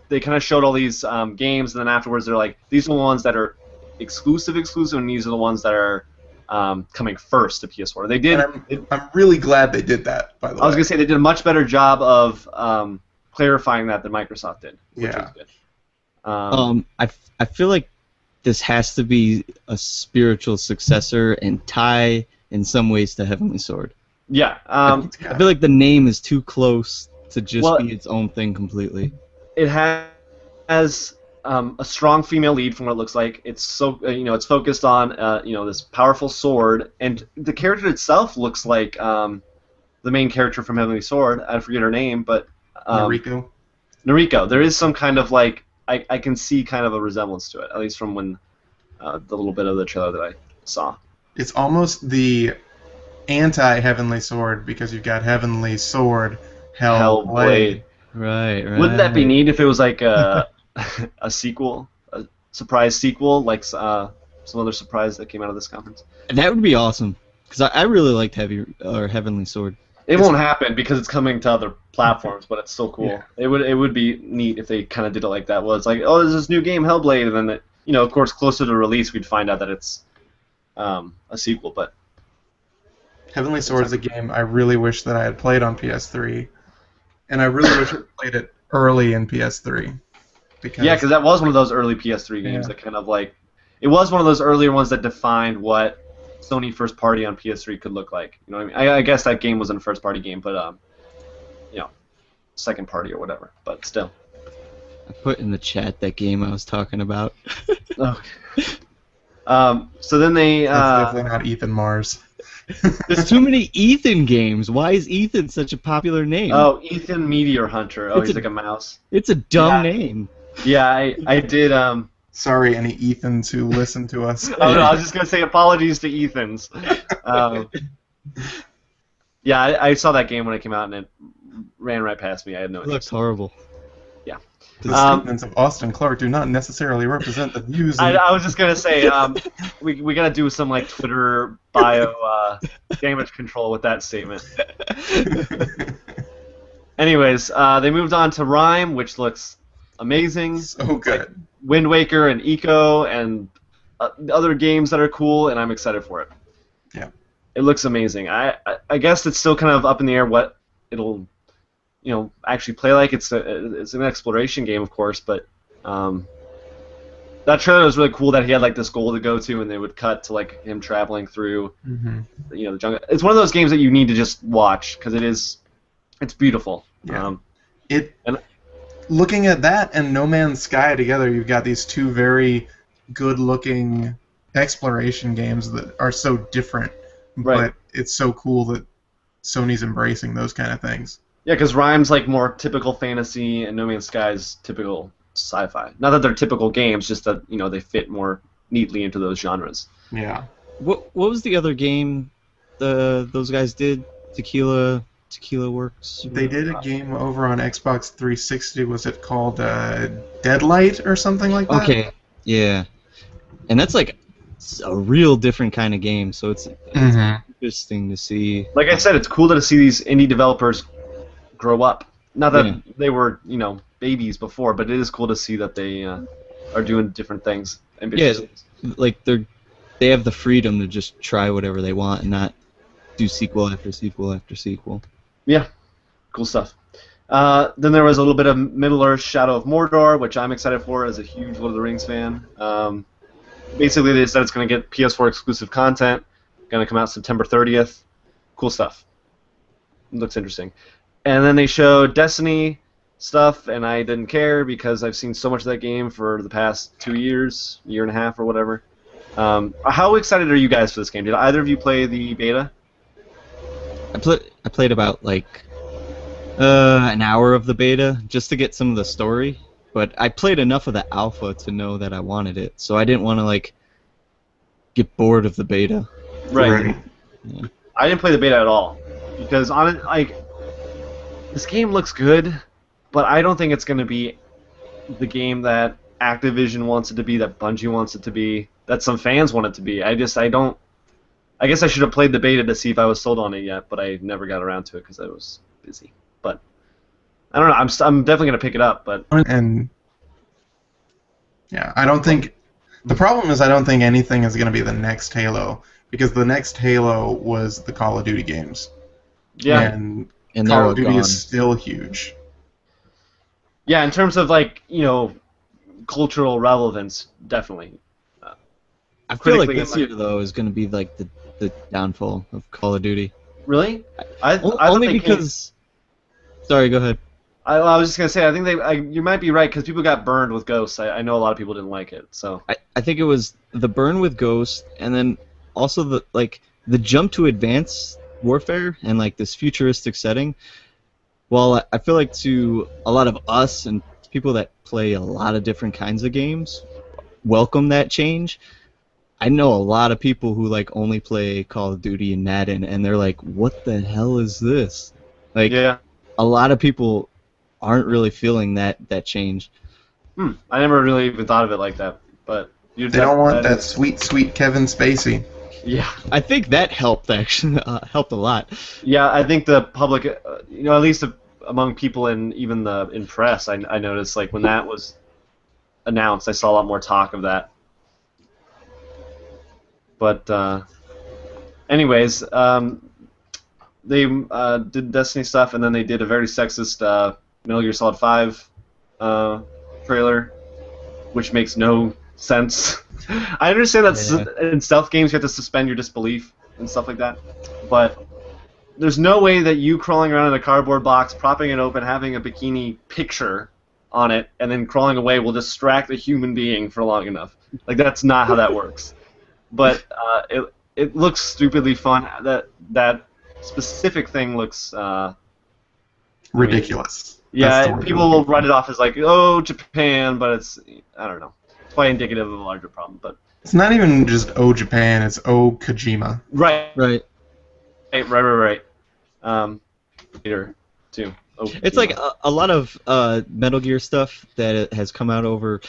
kind of showed all these games, and then afterwards they're like, these are the ones that are exclusive, and these are the ones that are coming first to PS4. They did. I'm really glad they did that. By the way, I was gonna say they did a much better job of clarifying that than Microsoft did. Which was good. I feel like this has to be a spiritual successor and tie in some ways to Heavenly Sword. Yeah. I feel like the name is too close to just be its own thing completely. It has a strong female lead from what it looks like. It's so it's focused on this powerful sword, and the character itself looks like the main character from Heavenly Sword. I forget her name, but Noriko. There is some kind of like I can see kind of a resemblance to it, at least from when the little bit of the trailer that I saw. It's almost the anti-Heavenly Sword because you've got Heavenly Sword, Hellblade. Right. Wouldn't that be neat if it was like a sequel, a surprise sequel, like some other surprise that came out of this conference? That would be awesome, because I really liked Heavenly Sword. It won't happen because it's coming to other platforms, but it's still cool. Yeah. It would be neat if they kind of did it like that. Well, it's like, oh, there's this new game, Hellblade, and then of course, closer to release, we'd find out that it's a sequel. But Heavenly Sword is a game I really wish that I had played on PS3, and I really wish I played it early in PS3. Because that was one of those early PS3 games that kind of like, it was one of those earlier ones that defined what Sony first party on PS3 could look like. You know what I mean? I guess that game wasn't a first party game, but second party or whatever. But still. I put in the chat that game I was talking about. Okay. So then they. That's definitely not Ethan Mars. There's too many Ethan games. Why is Ethan such a popular name? Oh, Ethan Meteor Hunter. Oh, he's like a mouse. It's a dumb name. Yeah, I did. Sorry, any Ethans who listen to us. Oh no, I was just gonna say apologies to Ethans. Yeah, I saw that game when it came out and it ran right past me. I had no idea. It looks horrible. Yeah. The statements of Austin Clark do not necessarily represent the views. I was just gonna say we gotta do some like Twitter bio damage control with that statement. Anyways, they moved on to Rime, which looks amazing. So good. Like Wind Waker and Eco and other games that are cool, and I'm excited for it. Yeah. It looks amazing. I guess it's still kind of up in the air what it'll actually play like. It's an exploration game, of course, but that trailer was really cool that he had like this goal to go to, and they would cut to like him traveling through the jungle. It's one of those games that you need to just watch because it's beautiful. Yeah. Looking at that and No Man's Sky together, you've got these two very good-looking exploration games that are so different, but it's so cool that Sony's embracing those kind of things. Yeah, because Rime's like more typical fantasy, and No Man's Sky's typical sci-fi. Not that they're typical games, just that they fit more neatly into those genres. Yeah. What was the other game those guys did? Tequila Works? They did a game over on Xbox 360. Was it called Deadlight or something like that? Okay. Yeah. And that's like a real different kind of game, so it's interesting to see. Like I said, it's cool to see these indie developers grow up. Not that they were, babies before, but it is cool to see that they are doing different things. Yeah, like they have the freedom to just try whatever they want and not do sequel after sequel after sequel. Yeah, cool stuff. Then there was a little bit of Middle-earth Shadow of Mordor, which I'm excited for as a huge Lord of the Rings fan. Basically, they said it's going to get PS4 exclusive content, going to come out September 30th. Cool stuff. Looks interesting. And then they showed Destiny stuff, and I didn't care because I've seen so much of that game for the past 2 years, year and a half or whatever. How excited are you guys for this game? Did either of you play the beta? I played about like an hour of the beta just to get some of the story, but I played enough of the alpha to know that I wanted it, so I didn't want to like get bored of the beta. Right. Yeah. I didn't play the beta at all because this game looks good, but I don't think it's going to be the game that Activision wants it to be, that Bungie wants it to be, that some fans want it to be. I guess I should have played the beta to see if I was sold on it yet, but I never got around to it because I was busy. But I don't know. I'm definitely going to pick it up. But yeah, I don't think the problem is I don't think anything is going to be the next Halo, because the next Halo was the Call of Duty games. Yeah. And Call of Duty is still huge. Yeah, in terms of cultural relevance, definitely. I feel like this year though is going to be like the downfall of Call of Duty. Really? Only because. Sorry, go ahead. I was just gonna say I think you might be right because people got burned with Ghosts. I know a lot of people didn't like it. So I think it was the burn with Ghost, and then also the jump to advanced warfare and like this futuristic setting. Well, I feel like to a lot of us and people that play a lot of different kinds of games welcome that change. I know a lot of people who like only play Call of Duty and Madden, and they're like, "What the hell is this?" Like, yeah. A lot of people aren't really feeling that change. I never really even thought of it like that, but they don't want that sweet Kevin Spacey. Yeah, I think that helped actually helped a lot. Yeah, I think the public, at least among people in press, I noticed like when that was announced, I saw a lot more talk of that. But anyways, they did Destiny stuff, and then they did a very sexist Metal Gear Solid 5 trailer, which makes no sense. I understand that in stealth games you have to suspend your disbelief and stuff like that, but there's no way that you crawling around in a cardboard box, propping it open, having a bikini picture on it, and then crawling away will distract a human being for long enough. Like, that's not how that works. But it looks stupidly fun. That specific thing looks ridiculous. Yeah, people will write it off as like, oh, Japan, but it's, I don't know. It's probably indicative of a larger problem, but it's not even just oh Japan, it's oh Kojima. Right. Right. Later too. Oh, it's like a lot of Metal Gear stuff that has come out over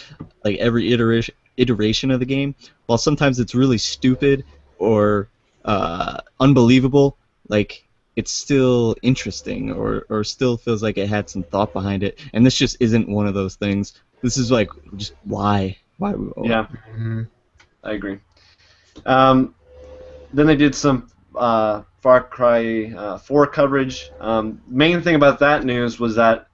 like every iteration of the game. While sometimes it's really stupid or unbelievable, like it's still interesting or still feels like it had some thought behind it. And this just isn't one of those things. This is like just why. Yeah, I agree. Then they did some Far Cry 4 coverage. Main thing about that news was that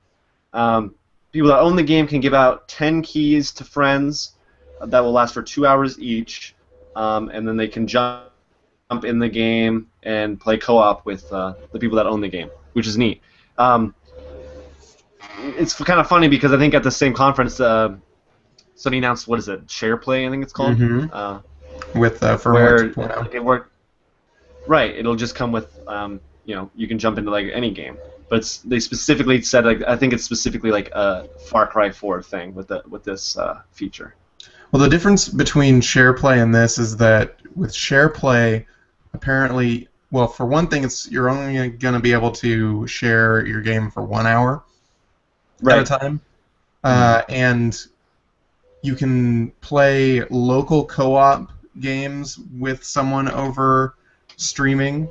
people that own the game can give out 10 keys to friends that will last for 2 hours each, and then they can jump in the game and play co-op with the people that own the game, which is neat. It's kind of funny because I think at the same conference, Sony announced, what is it, SharePlay, I think it's called? With firmware 2.0. Right, it'll just come with, you can jump into like any game. But they specifically said, like, I think it's specifically like a Far Cry 4 thing with this feature. Well, the difference between SharePlay and this is that with SharePlay, apparently, well, for one thing, you're only going to be able to share your game for 1 hour at a time, and you can play local co-op games with someone over streaming,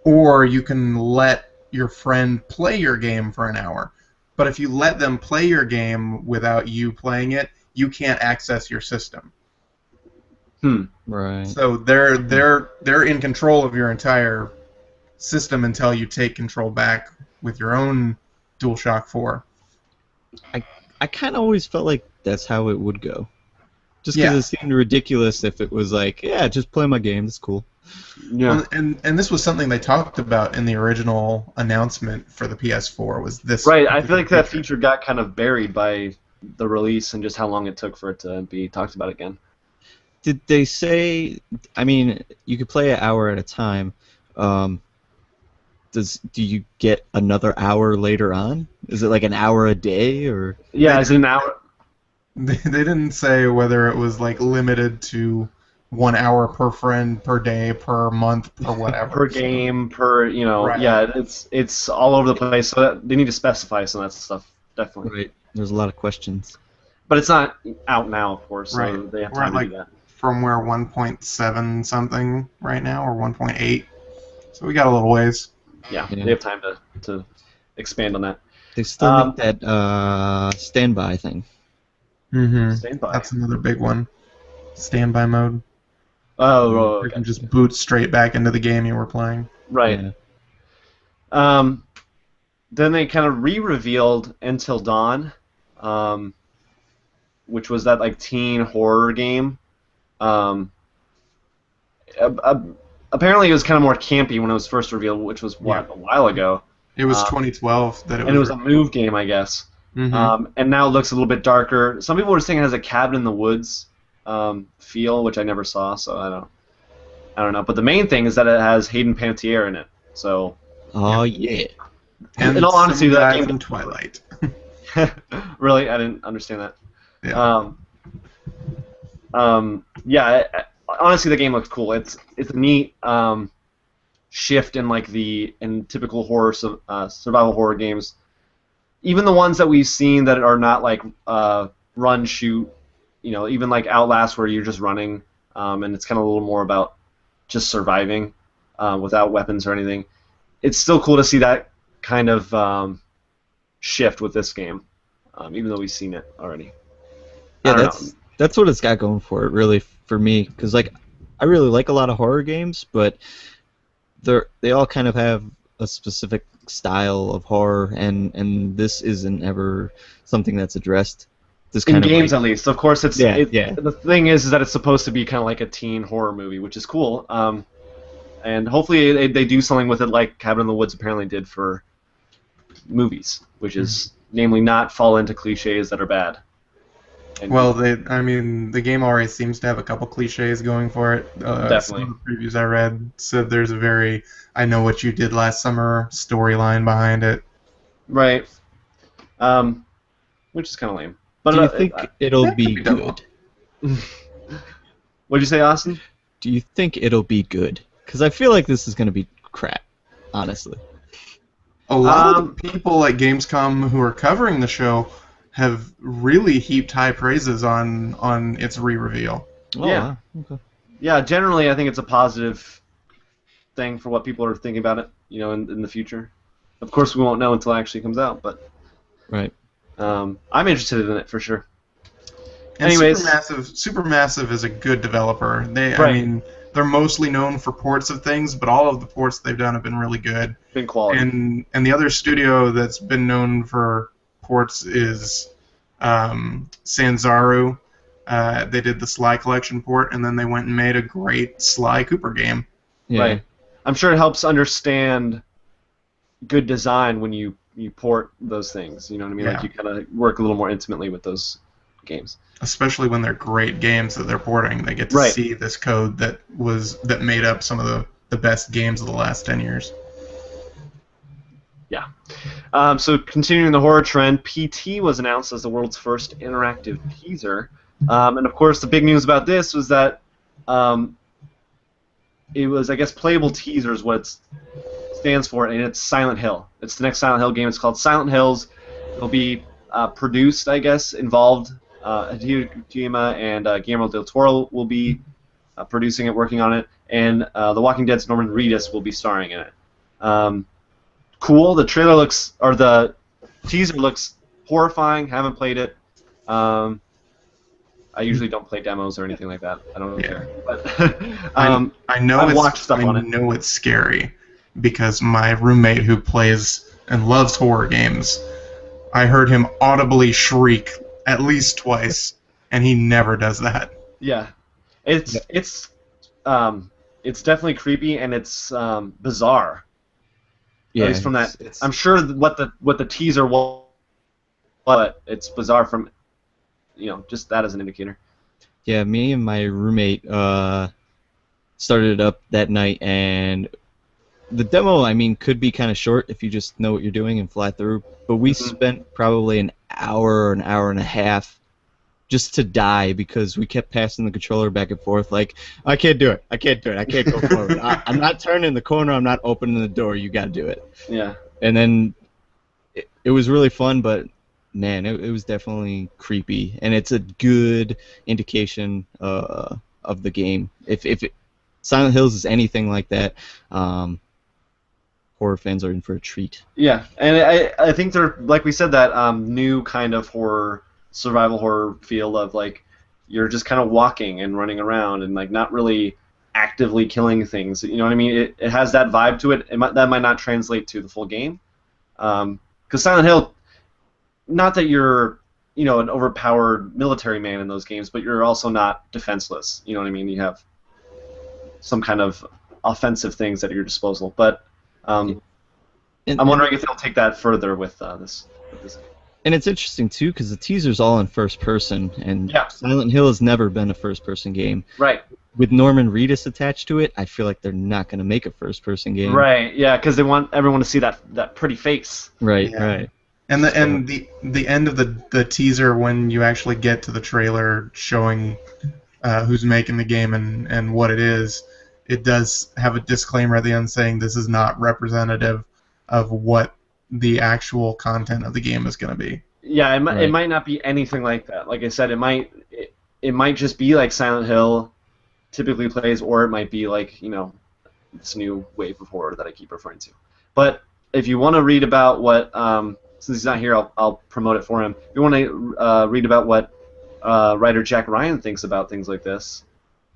or you can let your friend play your game for an hour. But if you let them play your game without you playing it, you can't access your system. Right. So they're in control of your entire system until you take control back with your own DualShock 4. I kind of always felt like that's how it would go. Just because it seemed ridiculous if it was like, yeah, just play my game, it's cool. Yeah. Well, and this was something they talked about in the original announcement for the PS4. Was this right? I feel like that feature. feature got kind of buried by the release and just how long it took for it to be talked about again. Did they say? I mean, you could play an hour at a time. Do you get another hour later on? Is it like an hour a day or? Yeah, is it an hour? They didn't say whether it was like limited to 1 hour per friend per day per month per whatever. Per game, per Right. yeah, it's all over the place. So they need to specify some of that stuff, definitely. Right. There's a lot of questions. But it's not out now, of course. So Right. they have We're time at to do that. firmware 1.7 something right now, or 1.8. So we got a little ways. Yeah, they have time to expand on that. They still need that standby thing. Mm-hmm. Standby. That's another big one. Standby mode. Oh, okay. You can just boot straight back into the game you were playing. Right. Yeah. Then they kind of re-revealed Until Dawn, which was that like teen horror game. Apparently, it was kind of more campy when it was first revealed, which was a while ago. It was 2012 that it was. And it was a move game, I guess. Mm-hmm. And now it looks a little bit darker. Some people were saying it has a cabin in the woods feel, which I never saw, so I don't know. But the main thing is that it has Hayden Panettiere in it. So. Oh yeah. And in all honesty, that game from Twilight. Really, I didn't understand that. Yeah. Honestly, the game looks cool. It's a neat shift in like in typical horror survival horror games. Even the ones that we've seen that are not like run shoot, even like Outlast where you're just running, and it's kind of a little more about just surviving without weapons or anything. It's still cool to see that kind of shift with this game, even though we've seen it already. Yeah, that's what it's got going for it, really, for me. Because like, I really like a lot of horror games, but they all kind of have a specific style of horror, and this isn't ever something that's addressed. This in kind games, of at least. Of course, it's yeah. The thing is that it's supposed to be kind of like a teen horror movie, which is cool. And hopefully they do something with it like Cabin in the Woods apparently did for movies, which is namely not fall into cliches that are bad. Well, the game already seems to have a couple cliches going for it. Definitely. Some of the previews I read said there's a very "I know what you did last summer" storyline behind it. Right. Which is kind of lame. But do you think it'll be good? What'd you say, Austin? Do you think it'll be good? Because I feel like this is going to be crap, honestly. A lot of the people at Gamescom who are covering the show have really heaped high praises on its re-reveal. Oh, yeah. Wow. Okay. Yeah, generally I think it's a positive thing for what people are thinking about it, in the future. Of course, we won't know until it actually comes out, but right. I'm interested in it for sure. And Anyways, Supermassive is a good developer. Right. I mean, they're mostly known for ports of things, but all of the ports they've done have been really good. been quality. And the other studio that's been known for ports is Sanzaru. They did the Sly Collection port, and then they went and made a great Sly Cooper game. Yeah. Right. I'm sure it helps understand good design when you port those things. You know what I mean? Yeah. Like you kind of work a little more intimately with those games. Especially when they're great games that they're porting, they get to see this code that made up some of the best games of the last 10 years. Yeah. So continuing the horror trend, PT was announced as the world's first interactive teaser. And of course, the big news about this was that it was, I guess, playable teaser is what it stands for, and it's Silent Hill. It's the next Silent Hill game. It's called Silent Hills. It'll be produced, I guess, involved. Hideo Kojima and Guillermo del Toro will be producing it, working on it, and The Walking Dead's Norman Reedus will be starring in it. Cool. The teaser looks horrifying. Haven't played it. I usually don't play demos or anything like that. I don't really care. But I know I've watched stuff on it. I know it's scary because my roommate who plays and loves horror games, I heard him audibly shriek at least twice, and he never does that. Yeah, it's it's definitely creepy and it's bizarre. Yeah, at least from that. I'm sure what the teaser was, but it's bizarre from, just that as an indicator. Yeah, me and my roommate started it up that night, and the demo, I mean, could be kind of short if you just know what you're doing and fly through. But we spent probably an hour or an hour and a half just to die because we kept passing the controller back and forth. Like, I can't do it. I can't do it. I can't go forward. I'm not turning the corner. I'm not opening the door. You got to do it. Yeah. And then it was really fun, but man, it was definitely creepy, and it's a good indication of the game. If Silent Hills is anything like that, horror fans are in for a treat. Yeah, and I think they're, like we said, that new kind of survival horror feel of like you're just kind of walking and running around and like not really actively killing things. You know what I mean? It has that vibe to it. That might not translate to the full game, because Silent Hill, not that you're an overpowered military man in those games, but you're also not defenseless. You know what I mean? You have some kind of offensive things at your disposal. But I'm wondering if they'll take that further with this. And it's interesting too because the teaser's all in first person, and Silent Hill has never been a first person game. Right. With Norman Reedus attached to it, I feel like they're not going to make a first person game. Right. Yeah, because they want everyone to see that pretty face. Right. Yeah. Right. And the end of the teaser, when you actually get to the trailer showing who's making the game and what it is, it does have a disclaimer at the end saying this is not representative of what the actual content of the game is going to be. Yeah, it might not be anything like that. Like I said, it might just be like Silent Hill typically plays, or it might be like this new wave of horror that I keep referring to. But if you want to read about what since he's not here, I'll promote it for him. If you want to read about what writer Jack Ryan thinks about things like this,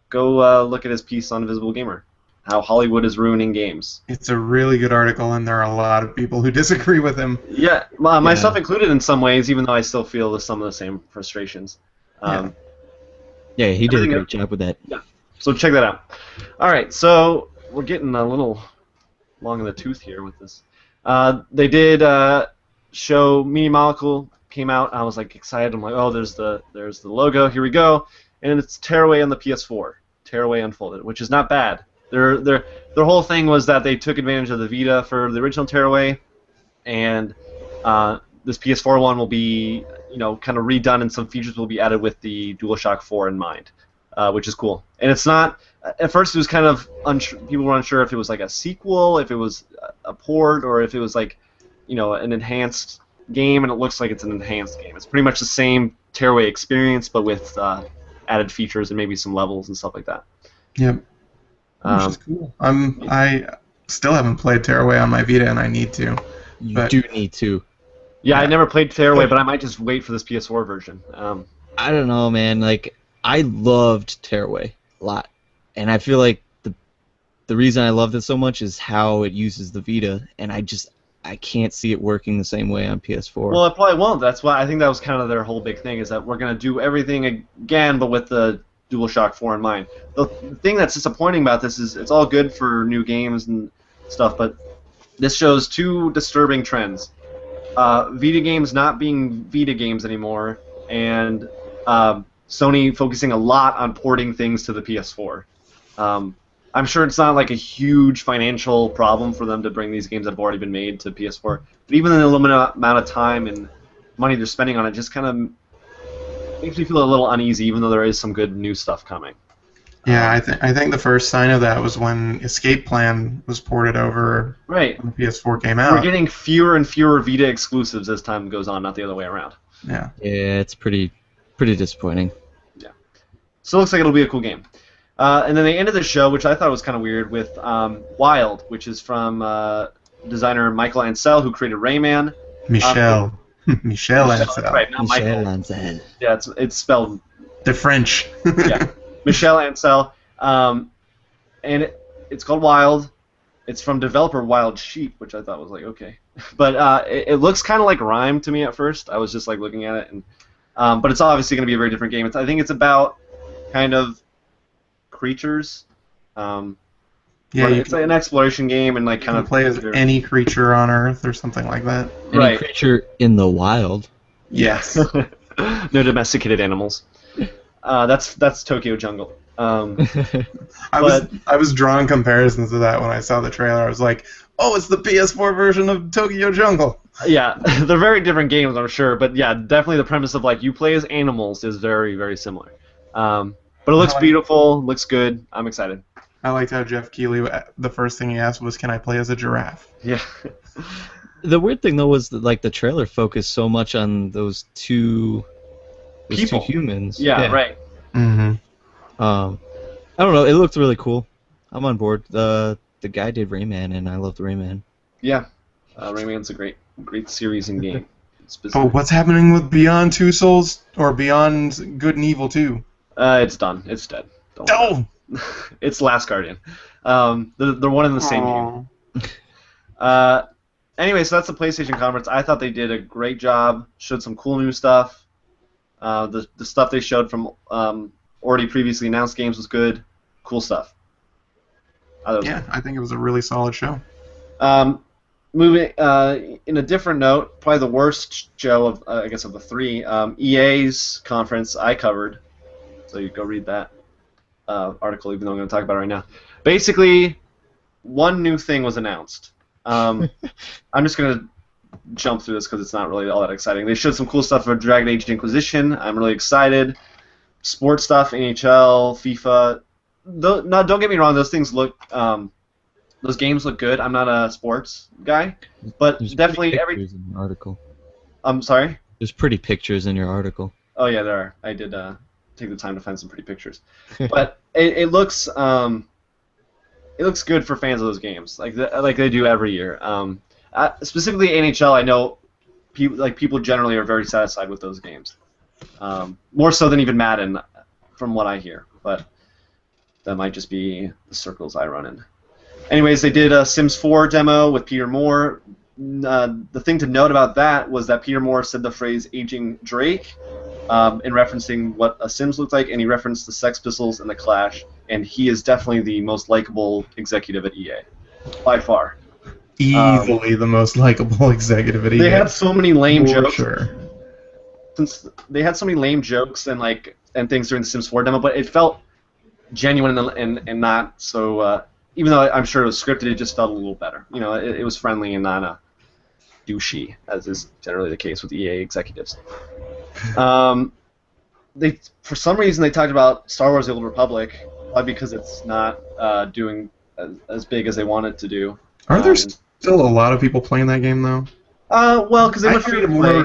go look at his piece on Invisible Gamer, how Hollywood is ruining games. It's a really good article, and there are a lot of people who disagree with him. Yeah, myself included in some ways, even though I still feel some of the same frustrations. Yeah, he did a great job with that. Yeah, so check that out. All right, so we're getting a little long in the tooth here with this. They did show Media Molecule came out. I was like excited. I'm like, oh, there's the logo. Here we go. And it's Tearaway on the PS4. Tearaway Unfolded, which is not bad. Their whole thing was that they took advantage of the Vita for the original Tearaway, and this PS4 one will be kind of redone, and some features will be added with the DualShock 4 in mind, which is cool. And it's not. At first, it was kind of people were unsure if it was like a sequel, if it was a port, or if it was like an enhanced game, and it looks like it's an enhanced game. It's pretty much the same Tearaway experience, but with added features and maybe some levels and stuff like that. Yep. Which is cool. I still haven't played Tearaway on my Vita, and I need to. You do need to. Yeah, I never played Tearaway, but I might just wait for this PS4 version. I don't know, man. Like, I loved Tearaway a lot, and I feel like the reason I loved it so much is how it uses the Vita, and I can't see it working the same way on PS4. Well, it probably won't. That's why I think that was kind of their whole big thing, is that we're going to do everything again, but with the DualShock 4 in mind. The thing that's disappointing about this is it's all good for new games and stuff, but this shows two disturbing trends. Vita games not being Vita games anymore, and Sony focusing a lot on porting things to the PS4. I'm sure it's not like a huge financial problem for them to bring these games that have already been made to PS4, but even in the limited amount of time and money they're spending on it, just kind of makes me feel a little uneasy, even though there is some good new stuff coming. Yeah, I think the first sign of that was when Escape Plan was ported over when the PS4 came out. We're getting fewer and fewer Vita exclusives as time goes on, not the other way around. Yeah. Yeah, it's pretty disappointing. Yeah. So it looks like it'll be a cool game. And then they ended the show, which I thought was kind of weird, with Wild, which is from designer Michael Ansel, who created Rayman. Michel Ansel. Right, not Michel Michael. Ansel. Yeah, it's spelled... The French. Yeah. Michel Ansel. And it's called Wild. It's from developer Wild Sheep, which I thought was like, okay. But it looks kind of like Rhyme to me at first. I was just like looking at it. And but it's obviously going to be a very different game. I think it's about kind of creatures. Yeah, it's like an exploration game and like kind of play as any creature on Earth or something like that. Any creature in the wild. Yes. No domesticated animals. That's Tokyo Jungle. I was drawing comparisons to that when I saw the trailer. I was like, oh, it's the PS4 version of Tokyo Jungle. Yeah, they're very different games, I'm sure, but yeah, definitely the premise of like you play as animals is very, very similar. But it looks beautiful, looks good. I'm excited. I liked how Jeff Keighley, the first thing he asked was, "Can I play as a giraffe?" Yeah. The weird thing though was that like the trailer focused so much on those two humans. Yeah, right. Mm-hmm. I don't know. It looked really cool. I'm on board. The guy did Rayman, and I loved Rayman. Yeah, Rayman's a great series and game. But what's happening with Beyond Two Souls or Beyond Good and Evil 2? It's done. It's dead. Oh! It's Last Guardian. They're one and the same game. Anyway, so that's the PlayStation conference. I thought they did a great job. Showed some cool new stuff. The stuff they showed from already previously announced games was good. Cool stuff. I think it was a really solid show. Moving in a different note, probably the worst show of I guess of the three. EA's conference I covered, so you go read that article. Even though I'm going to talk about it right now. Basically, one new thing was announced. I'm just going to jump through this because it's not really all that exciting. They showed some cool stuff for Dragon Age Inquisition. I'm really excited. Sports stuff, NHL, FIFA. Don't get me wrong. Those things look. Those games look good. I'm not a sports guy, but There's definitely pretty pictures in your article. I'm sorry. There's pretty pictures in your article. Oh yeah, there are. I did take the time to find some pretty pictures, but it looks good for fans of those games, like they do every year. Specifically NHL, I know people generally are very satisfied with those games, more so than even Madden, from what I hear. But that might just be the circles I run in. Anyways, they did a Sims 4 demo with Peter Moore. The thing to note about that was that Peter Moore said the phrase "aging Drake" in referencing what a Sims looked like, and he referenced the Sex Pistols and the Clash. And he is definitely the most likable executive at EA, by far. Easily the most likable executive at EA. They had so many lame jokes. Sure. Since they had so many lame jokes and things during the Sims 4 demo, but it felt genuine and not so. Even though I'm sure it was scripted, it just felt a little better. You know, it was friendly and not douchey, as is generally the case with EA executives. For some reason, they talked about Star Wars: The Old Republic, probably because it's not doing as big as they want it to do. Aren't there still a lot of people playing that game, though? Well, because they went free to play.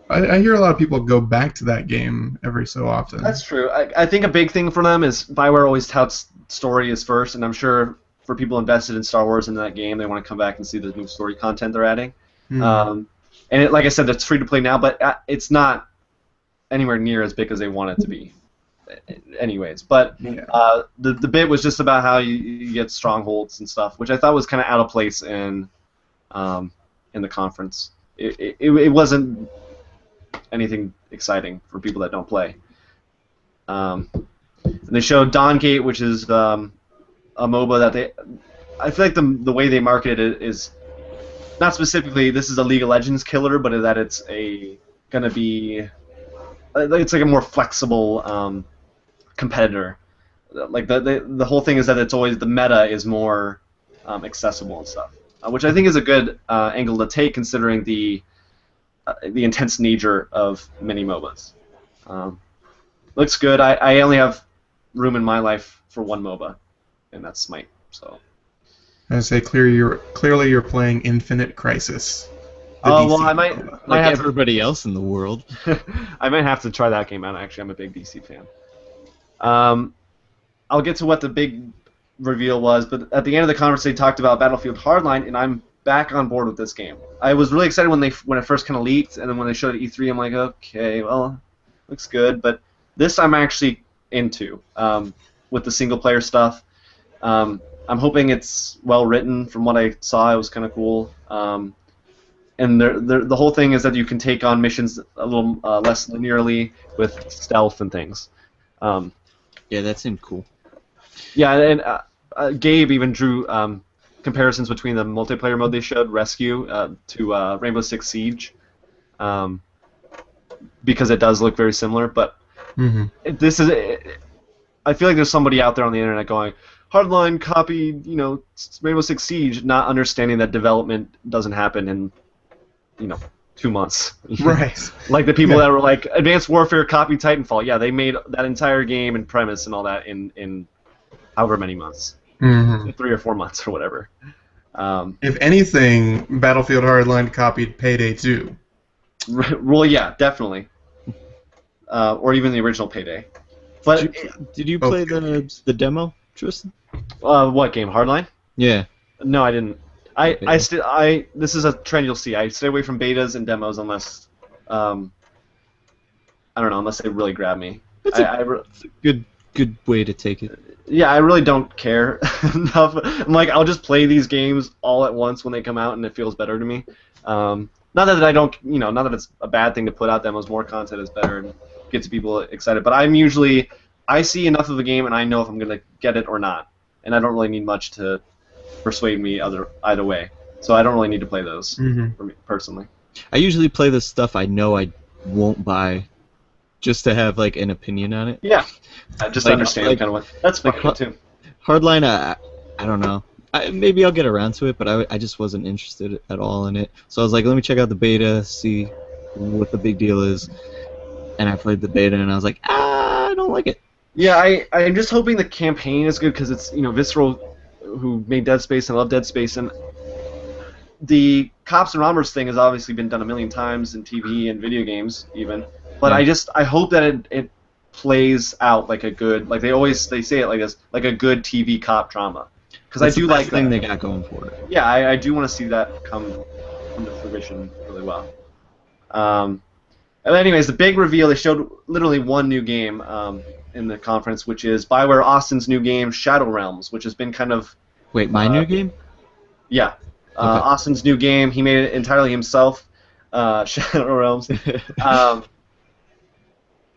I hear a lot of people go back to that game every so often. That's true. I think a big thing for them is BioWare always touts story is first, and I'm sure for people invested in Star Wars in that game, they want to come back and see the new story content they're adding. And like I said, it's free to play now, but it's not anywhere near as big as they want it to be. Anyways, but the bit was just about how you get strongholds and stuff, which I thought was kind of out of place in the conference. It wasn't anything exciting for people that don't play. And they showed Dawngate, which is a MOBA that I feel like the way they marketed it is not specifically this is a League of Legends killer, but that it's gonna be it's like a more flexible competitor. Like the whole thing is that it's always the meta is more accessible and stuff, which I think is a good angle to take considering the intense nature of many MOBAs. Looks good. I only have room in my life for one MOBA, and that's Smite. So. I say clearly you're playing Infinite Crisis. Oh well, I might like have everybody else in the world. I might have to try that game out. Actually, I'm a big DC fan. I'll get to what the big reveal was, but at the end of the conference they talked about Battlefield Hardline, and I'm back on board with this game. I was really excited when it first kind of leaked, and then when they showed it at E3, I'm like, okay, well, looks good, but this I'm actually into with the single player stuff. I'm hoping it's well written. From what I saw, it was kind of cool. And the whole thing is that you can take on missions a little less linearly with stealth and things. Yeah, that seemed cool. Yeah, and Gabe even drew comparisons between the multiplayer mode they showed, Rescue, to Rainbow Six Siege, because it does look very similar. But this is, I feel like there's somebody out there on the internet going, Hardline copied, Rainbow Six Siege, not understanding that development doesn't happen in, 2 months. Right. Like the people that were like, Advanced Warfare copied Titanfall. Yeah, they made that entire game and premise and all that in however many months. 3 or 4 months or whatever. If anything, Battlefield Hardline copied Payday 2. Well, yeah, definitely. Or even the original Payday. But did you play the demo, Tristan? What game? Hardline? Yeah. No, I didn't. This is a trend you'll see. I stay away from betas and demos unless, I don't know, unless they really grab me. It's a good way to take it. Yeah, I really don't care enough. I'm like, I'll just play these games all at once when they come out, and it feels better to me. Not that I don't, not that it's a bad thing to put out demos. More content is better and gets people excited. But I see enough of the game, and I know if I'm gonna get it or not, and I don't really need much to persuade me either way. So I don't really need to play those for me personally. I usually play the stuff I know I won't buy, just to have like an opinion on it. Yeah, I just understand kind of what. That's fine too. Hardline, I don't know. Maybe I'll get around to it, but I just wasn't interested at all in it. So I was like, let me check out the beta, see what the big deal is. And I played the beta, and I was like, I don't like it. Yeah, I'm just hoping the campaign is good because it's Visceral, who made Dead Space, and I love Dead Space, and the cops and robbers thing has obviously been done a million times in TV and video games even. But I hope that it plays out like a good, like they say it like this, like a good TV cop drama. Because I do like the thing they got going for it. Yeah, I do want to see that come to fruition really well. And anyways, the big reveal, they showed literally one new game in the conference, which is BioWare Austin's new game, Shadow Realms, which has been kind of... Wait, my new game? Yeah. Okay. Austin's new game, he made it entirely himself, Shadow Realms.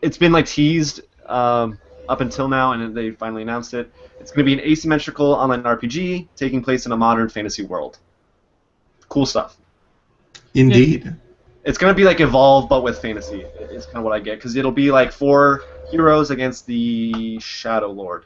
It's been like teased up until now, and they finally announced it. It's going to be an asymmetrical online RPG taking place in a modern fantasy world. Cool stuff. Indeed. It's going to be like Evolve, but with fantasy, is kind of what I get, because it'll be like 4 heroes against the Shadow Lord.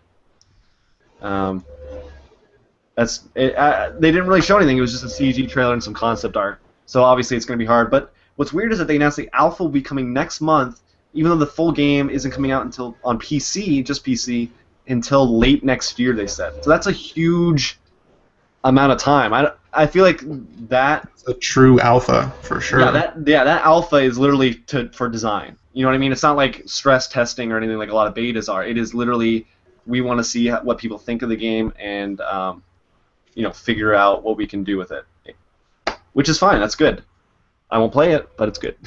That's it. They didn't really show anything. It was just a CG trailer and some concept art. So obviously it's going to be hard. But what's weird is that they announced the alpha will be coming next month, even though the full game isn't coming out until on PC, just PC, until late next year. They said. So that's a huge amount of time. I feel like that's a true alpha for sure. Yeah, that alpha is literally for design. You know what I mean? It's not like stress testing or anything like a lot of betas are. It is literally, we want to see what people think of the game and figure out what we can do with it, which is fine. That's good. I won't play it, but it's good.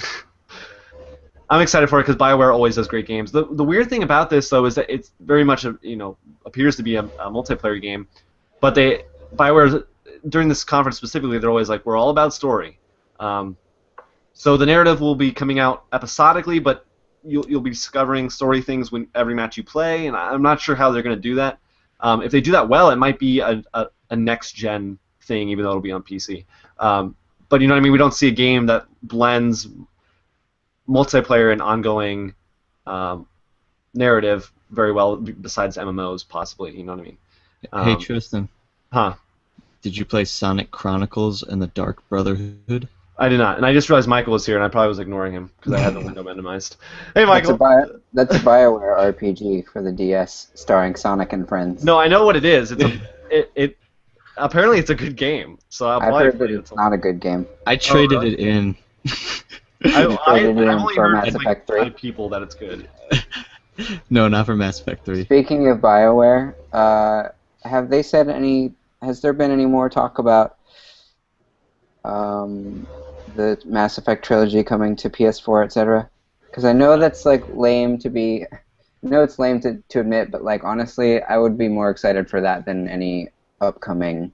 I'm excited for it because BioWare always does great games. The weird thing about this though is that it's very much appears to be a multiplayer game, but BioWare during this conference specifically, they're always like, we're all about story. So the narrative will be coming out episodically, but you'll be discovering story things when every match you play, and I'm not sure how they're going to do that. If they do that well, it might be a next-gen thing, even though it'll be on PC. But you know what I mean? We don't see a game that blends multiplayer and ongoing narrative very well, besides MMOs, possibly. You know what I mean? Hey, Tristan. Huh? Did you play Sonic Chronicles and the Dark Brotherhood? I did not, and I just realized Michael was here, and I probably was ignoring him because I had the window minimized. Hey, Michael. That's a BioWare RPG for the DS, starring Sonic and friends. No, I know what it is. It's apparently it's a good game, so I've heard that it's not a good game. I traded it in. I've only for heard Mass Effect 3. 5 people that it's good. No, not for Mass Effect 3. Speaking of BioWare, have they said any? Has there been any more talk about the Mass Effect trilogy coming to PS4, etc.? Because I know that's like lame to be. I know it's lame to admit, but like honestly, I would be more excited for that than any upcoming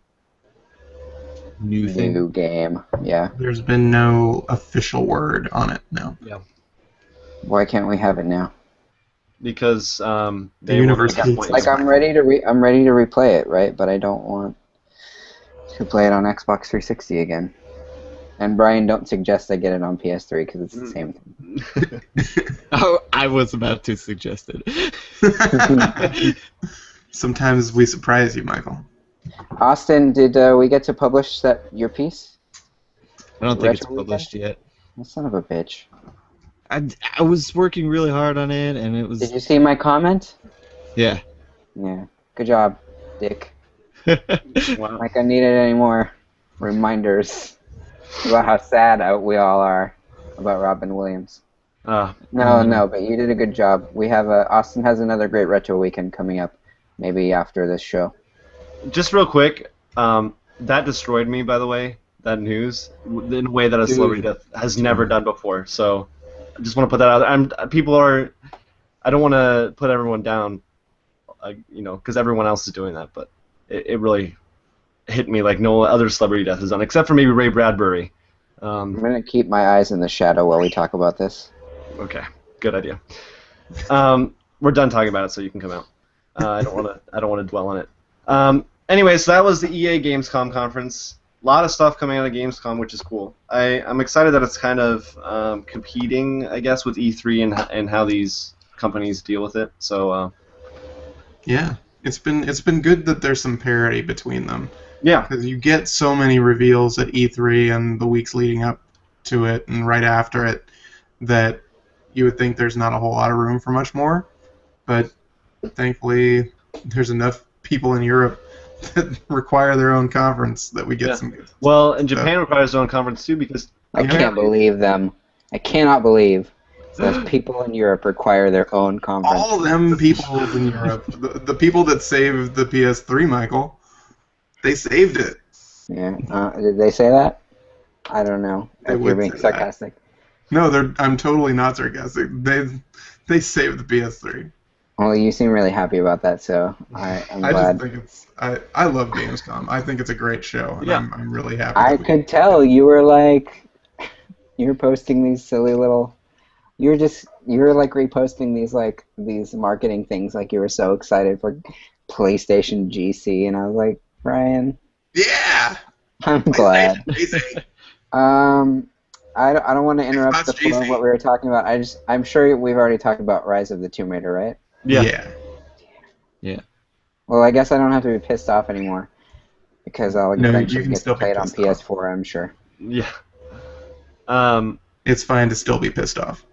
new game. Yeah. There's been no official word on it. No. Yeah. Why can't we have it now? because the they universe will hates like I'm ready to replay it, right? But I don't want to play it on Xbox 360 again. And Brian, don't suggest I get it on PS3 because it's the same thing. Oh, I was about to suggest it. Sometimes we surprise you, Michael. Austin, did we get to publish your piece? I don't think it's Retro published yet. Well, son of a bitch. I was working really hard on it, and it was... Did you see my comment? Yeah. Yeah. Good job, Dick. Wow. Like I needed any more reminders about how sad we all are about Robin Williams. No, but you did a good job. We have Austin has another great retro weekend coming up, maybe after this show. Just real quick, that destroyed me, by the way, that news, in a way that a celebrity death has never done before. So I just want to put that out there. I don't want to put everyone down, because everyone else is doing that, but it really hit me like no other celebrity death has done, except for maybe Ray Bradbury. I'm going to keep my eyes in the shadow while we talk about this. Okay, good idea. We're done talking about it, so you can come out. I don't want to dwell on it. Anyway, so that was the EA Gamescom conference. A lot of stuff coming out of Gamescom, which is cool. I'm excited that it's kind of competing, I guess, with E3 and how these companies deal with it. So yeah, it's been good that there's some parity between them. Yeah, because you get so many reveals at E3 and the weeks leading up to it and right after it that you would think there's not a whole lot of room for much more. But thankfully, there's enough people in Europe that require their own conference that we get some good stuff. Well, and Japan requires their own conference too because I can't believe them. I cannot believe those people in Europe require their own conference. All them people in Europe, the people that saved the PS3, Michael, they saved it. Yeah. Did they say that? I don't know. If you're being sarcastic. No, I'm totally not sarcastic. They saved the PS3. Well, you seem really happy about that, so I'm glad. I just think I love Gamescom. I think it's a great show, and I'm really happy. I could tell you were posting these silly little. You were like reposting these marketing things, like you were so excited for PlayStation GC, and I was like, Brian. Yeah. I'm glad. I don't want to interrupt the flow of what we were talking about. I'm sure we've already talked about Rise of the Tomb Raider, right? Yeah. Well, I guess I don't have to be pissed off anymore because I'll eventually get to play it on PS4, I'm sure. Yeah. It's fine to still be pissed off.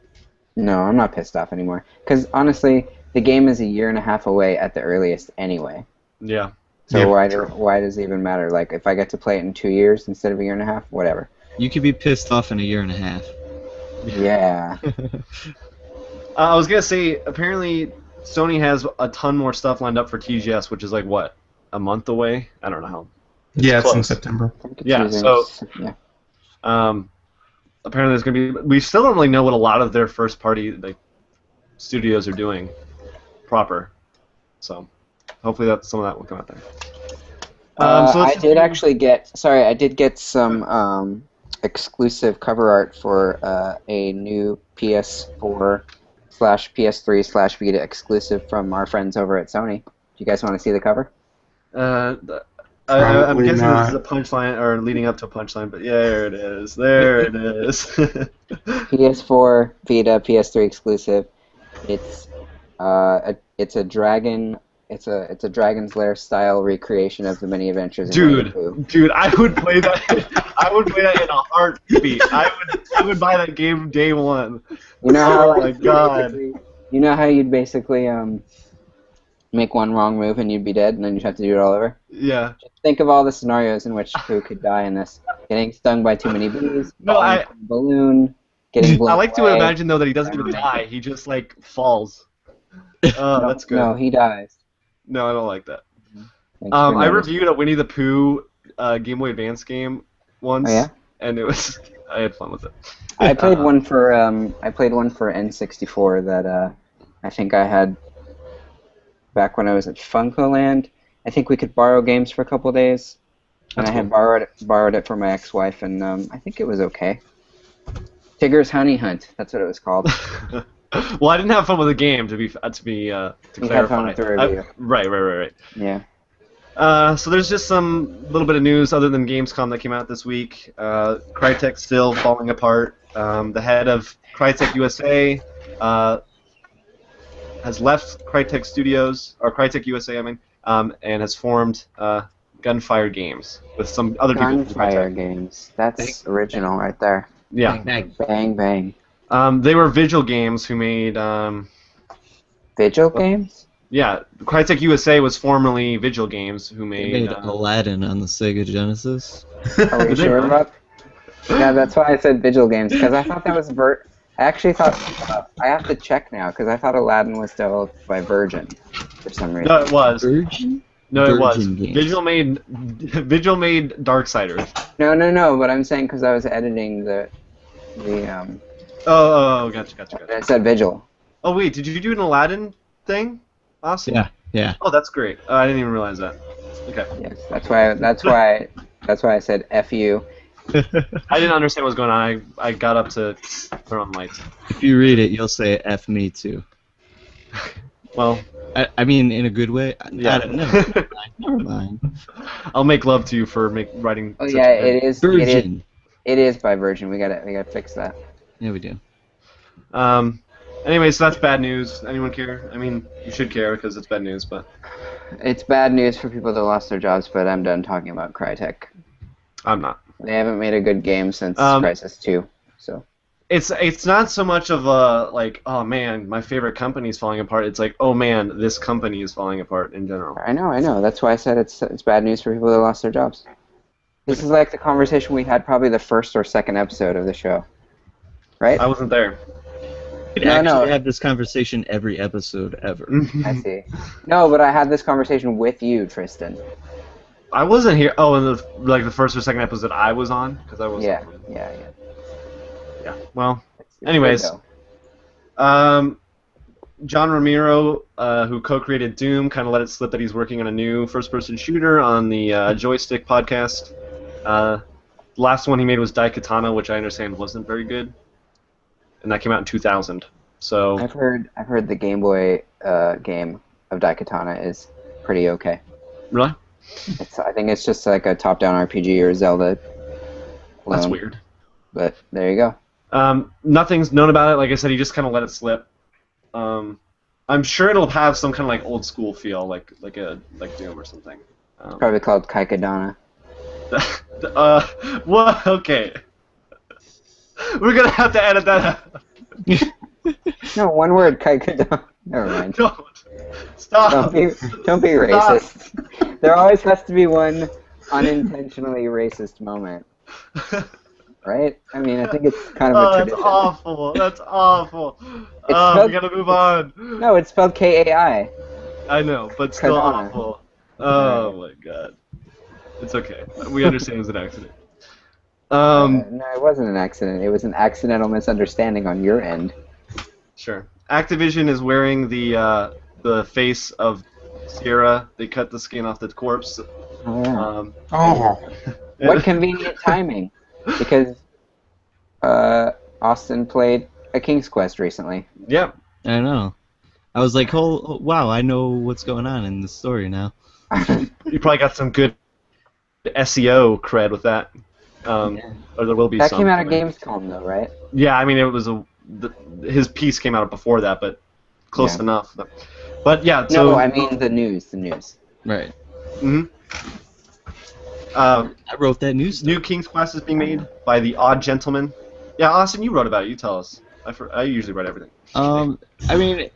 No, I'm not pissed off anymore. Because honestly, the game is a year and a half away at the earliest anyway. Yeah. So why does it even matter? Like, if I get to play it in 2 years instead of a year and a half, whatever. You could be pissed off in a year and a half. Yeah. I was gonna say, apparently Sony has a ton more stuff lined up for TGS, which is like what, a month away? I don't know how. It's in September. Yeah. So. Yeah. Apparently there's gonna be. We still don't really know what a lot of their first party studios are doing, proper. So, hopefully some of that will come out there. I did get some exclusive cover art for a new PS4/PS3/Vita exclusive from our friends over at Sony. Do you guys want to see the cover? I'm guessing this is a punchline or leading up to a punchline, but yeah, there it is. There it is. PS4, Vita, PS3 exclusive. It's a dragon. It's a Dragon's Lair style recreation of the many adventures of Winnie the Pooh. Dude, I would play that. I would play that in a heartbeat. I would buy that game day one. You know how, my God. You know how you'd basically make one wrong move and you'd be dead, and then you'd have to do it all over? Yeah. Just think of all the scenarios in which Pooh could die in this. Getting stung by too many bees, falling from a balloon, getting blown I like away. to imagine, though, that he doesn't even die. He just, falls. Oh, that's good. No, he dies. No, I don't like that. I reviewed a Winnie the Pooh Game Boy Advance game once, and I had fun with it. I played one for N64 that I think I had back when I was at FuncoLand. I think we could borrow games for a couple of days, and I had borrowed it from my ex-wife, and I think it was okay. Tigger's Honey Hunt, that's what it was called. Well, I didn't have fun with the game, to You clarify. had fun with the review. Right. Yeah. So there's just some little bit of news other than Gamescom that came out this week. Crytek's still falling apart. The head of Crytek USA has left Crytek Studios, or Crytek USA, I mean, and has formed Gunfire Games with some other people. Gunfire Games. That's original right there. Yeah. Bang, Bang, bang. They were Vigil Games who made. Vigil Games? Yeah, Crytek USA was formerly Vigil Games who They made. made Aladdin on the Sega Genesis. Are we sure about? Yeah, that's why I said Vigil Games, because I thought that was I actually thought I have to check now because I thought Aladdin was developed by Virgin for some reason. No, it was. Virgin? No, it was. Virgin Games. Vigil made Darksiders. No, but I'm saying because I was editing the Gotcha. I said Vigil. Oh wait, did you do an Aladdin thing? Awesome. Yeah. Oh, that's great. I didn't even realize that. Okay. Yes, that's why I said F you. I didn't understand what was going on. I got up to turn on lights. If you read it, you'll say F me too. Well, I mean, in a good way. Yeah. Never mind. I'll make love to you for writing. Oh such yeah, a it is. Virgin. It is by Virgin. We gotta fix that. Yeah, we do. Anyway, so that's bad news. Anyone care? I mean, you should care because it's bad news, but It's bad news for people that lost their jobs, but I'm done talking about Crytek. I'm not. They haven't made a good game since Crysis 2, so. It's not so much of a like, oh man, my favorite company's falling apart. It's like, oh man, this company is falling apart in general. I know. That's why I said it's bad news for people that lost their jobs. This is like the conversation we had probably the first or second episode of the show, right? I wasn't there. We actually have this conversation every episode ever. I see. No, but I had this conversation with you, Tristan. I wasn't here. Oh, in the first or second episode I was on, because I was. Yeah. Yeah. Well, It's anyways, good, though. John Romero, who co-created Doom, kind of let it slip that he's working on a new first-person shooter on the Joystick podcast. The last one he made was Daikatana, which I understand wasn't very good, and that came out in 2000. So I've heard the Game Boy game of Daikatana is pretty okay. really, I think it's just like a top-down RPG or Zelda. that's clone, weird. But there you go. Nothing's known about it. Like I said, he just kind of let it slip. I'm sure it'll have some kind of like old school feel, like Doom or something. It's probably called Kaikadana. What? Okay. We're gonna have to edit that out. No, one word, Kaikadana. Never mind. Don't. Stop. Don't be racist. There always has to be one unintentionally racist moment. Right? I mean, I think it's kind of a tradition. That's awful. That's awful. We gotta move on. No, it's spelled Kai. I know, but still Kadana. awful. Oh my god. It's okay. We understand it was an accident. No, it wasn't an accident. It was an accidental misunderstanding on your end. Sure. Activision is wearing the face of Sierra. They cut the skin off the corpse. Oh, yeah. What convenient timing. Because Austin played a King's Quest recently. Yep. I know. I was like, oh, wow, I know what's going on in the story now. You probably got some good SEO cred with that. Or there will be that some. came out at Gamescom, though, right? Yeah, I mean, it was his piece came out before that, but close enough. But yeah, so... No, I mean the news. Right. Mm-hmm. I wrote that news. New King's Quest is being made by the Odd Gentleman. Yeah, Austin, you wrote about it. You tell us. I usually write everything. I mean,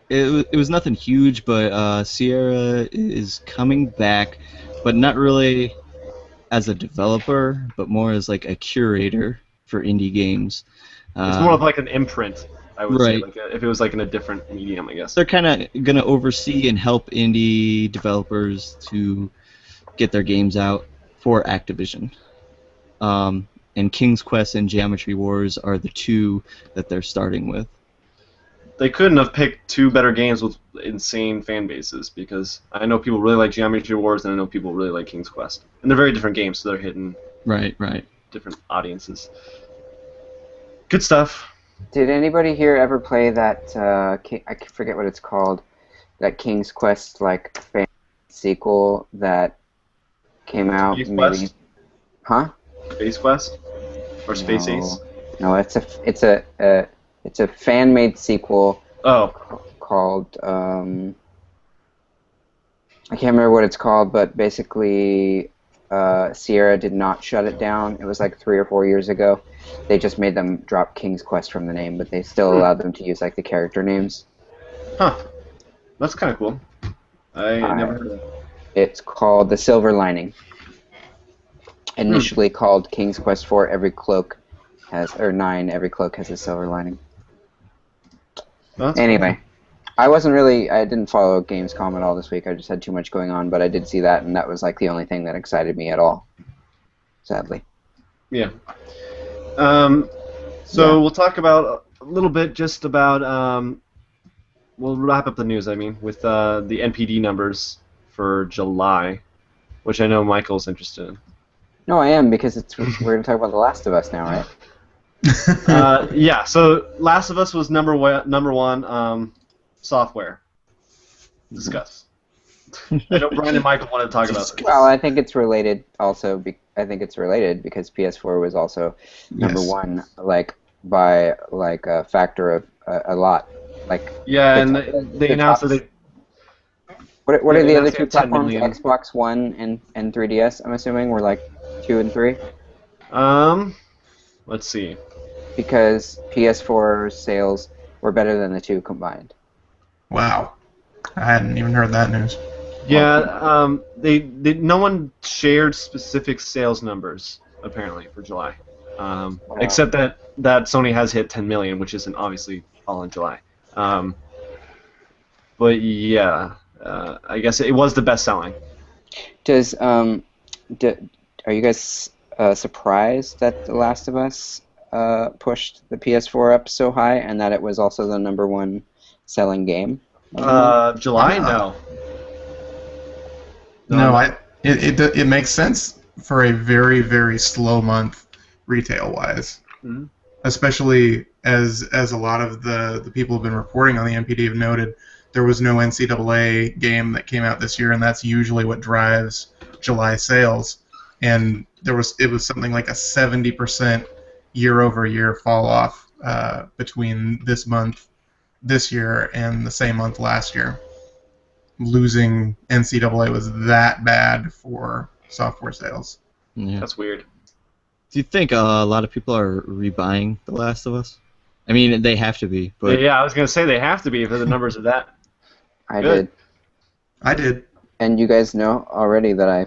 it was nothing huge, but Sierra is coming back, but not really as a developer, but more as like a curator for indie games. It's more of like an imprint, I would say. Right. Like if it was like in a different medium, I guess. They're kind of going to oversee and help indie developers to get their games out for Activision. And King's Quest and Geometry Wars are the two that they're starting with. They couldn't have picked two better games with insane fan bases, because I know people really like Geometry Wars and I know people really like King's Quest. And they're very different games, so they're hitting Right. different audiences. Good stuff. Did anybody here ever play that? I forget what it's called. That King's Quest like fan sequel that came out. Space maybe. Quest? Huh? Space Quest or Space Ace? No, it's a fan-made sequel. Oh. Called I can't remember what it's called, but basically Sierra did not shut it down. It was like 3 or 4 years ago. They just made them drop King's Quest from the name, but they still allowed them to use like the character names. Huh. That's kind of cool. I never heard of that. It's called The Silver Lining. Initially called King's Quest 4, every cloak has, or 9, every cloak has a silver lining. Anyway, cool. I didn't follow Gamescom at all this week. I just had too much going on, but I did see that, and that was like the only thing that excited me at all, sadly. Yeah. We'll talk about a little bit just about, we'll wrap up the news, with the NPD numbers for July, which I know Michael's interested in. No, I am, because we're going to talk about The Last of Us now, right? Yeah, so Last of Us was number one software. Discuss. I know Brien and Michael want to talk about this. Well, I think it's related also. I think it's related because PS4 was also number one, like by like a factor of a lot. Like and they announced that they. What are the other two platforms? Xbox One and 3DS. I'm assuming were like 2 and 3. Let's see. Because PS4 sales were better than the two combined. Wow, I hadn't even heard that news. Yeah, no one shared specific sales numbers apparently for July, except that Sony has hit 10 million, which isn't obviously all in July. But yeah, I guess it was the best selling. Are you guys surprised that The Last of Us pushed the PS4 up so high, and that it was also the number one selling game? July? No. No, it makes sense for a very, very slow month retail-wise. Mm-hmm. Especially as a lot of the people who've been reporting on the NPD have noted, there was no NCAA game that came out this year, and that's usually what drives July sales. And it was something like a 70% year-over-year fall-off between this month this year and the same month last year. Losing NCAA was that bad for software sales. Yeah. That's weird. Do you think a lot of people are rebuying The Last of Us? I mean, they have to be. But yeah, I was going to say they have to be for the numbers of that. I did. And you guys know already that I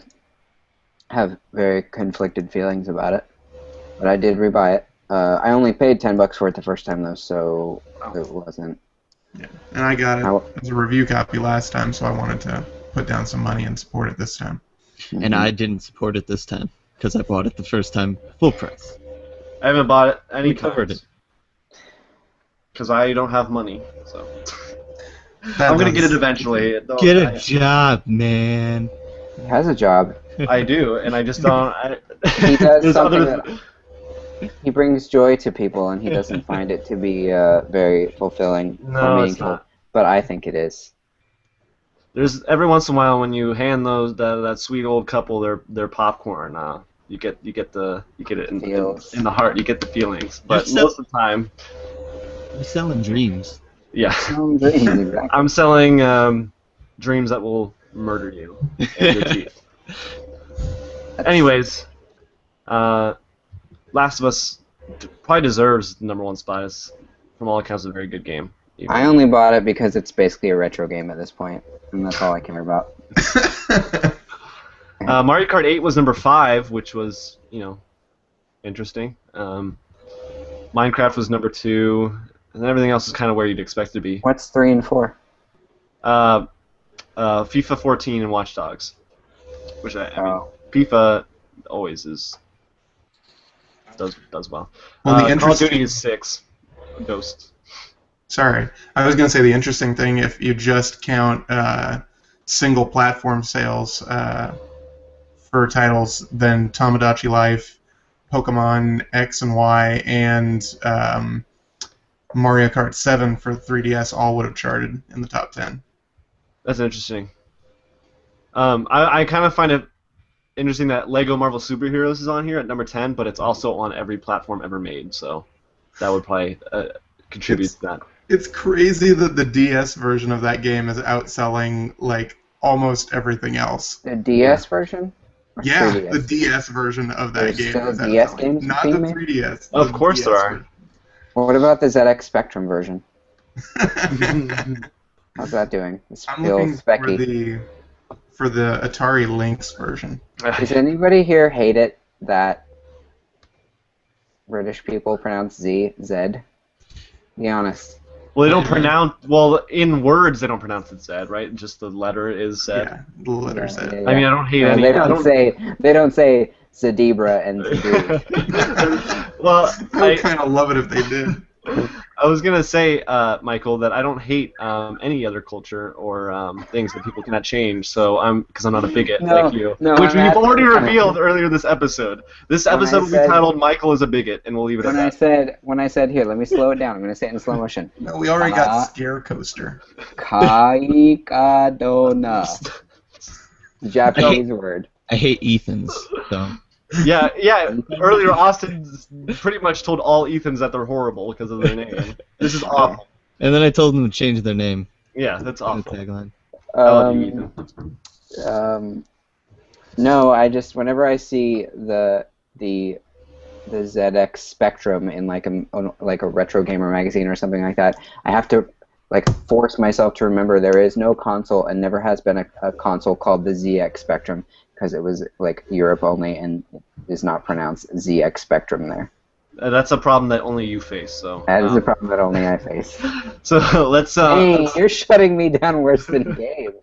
have very conflicted feelings about it. But I did rebuy it. I only paid $10 for it the first time, though, so it wasn't. Yeah, and I got it as a review copy last time, so I wanted to put down some money and support it this time. And I didn't support it this time, because I bought it the first time full price. I haven't bought it any We covered it. Because I don't have money, so... I'm going to get it eventually. Get a job, man. He has a job. I do, and I just don't... He does something that... He brings joy to people, and he doesn't find it to be very fulfilling or meaningful. It's not. But I think it is. There's every once in a while when you hand that sweet old couple their popcorn, you get it in the heart. You get the feelings. But most of the time, you're selling dreams. Yeah, exactly. I'm selling dreams that will murder you and your teeth. Anyways, Last of Us probably deserves the number one spot. It's, from all accounts, a very good game. I only bought it because it's basically a retro game at this point, and that's all I care about. Mario Kart 8 was number 5, which was, interesting. Minecraft was number 2, and everything else is kind of where you'd expect it to be. What's 3 and 4? FIFA 14 and Watch Dogs, which I mean, FIFA always does well. Call of Duty is 6. Ghost. Sorry, I was going to say the interesting thing, if you just count single platform sales for titles, then Tomodachi Life, Pokemon X and Y, and Mario Kart 7 for 3DS all would have charted in the top 10. That's interesting. I kind of find it interesting that Lego Marvel Superheroes is on here at number 10, but it's also on every platform ever made, so that would probably contribute to that. It's crazy that the DS version of that game is outselling like almost everything else. The DS version? Or Yeah, 3DS? the DS version of that There's game still is DS outselling. games Not being the made? 3DS. Of the course DS there are. version. Well, what about the ZX Spectrum version? Mm-hmm. How's that doing? It's I'm still looking specky. for the Atari Lynx version. Does anybody here hate it that British people pronounce Z? Be honest. Well, they don't pronounce. Well, in words, they don't pronounce it Z, right? Just the letter is Z. Yeah, the letter Z. Yeah. I mean, I don't hate No, any. they don't say Zadebra and Zadoo. Well, I would kind of love it if they did. I was gonna say, Michael, that I don't hate any other culture or things that people cannot change. So because I'm not a bigot like you, which we've already revealed earlier this episode. This episode will be titled "Michael is a bigot," and we'll leave it at that. When I said here, let me slow it down. I'm gonna say it in slow motion. No, we already got Scare Coaster. Kaikadona. Japanese word. I hate Ethan's. So. Yeah. Earlier, Austin pretty much told all Ethans that they're horrible because of their name. This is awful. And then I told them to change their name. Yeah, that's awful. Tagline. I love you, Ethan. No, I just whenever I see the ZX Spectrum in like a retro gamer magazine or something like that, I have to like force myself to remember there is no console and never has been a console called the ZX Spectrum, because it was like Europe only and is not pronounced ZX Spectrum there. That's a problem that only you face. So that is a problem that only I face. So let's. Hey, you're shutting me down worse than Gabe.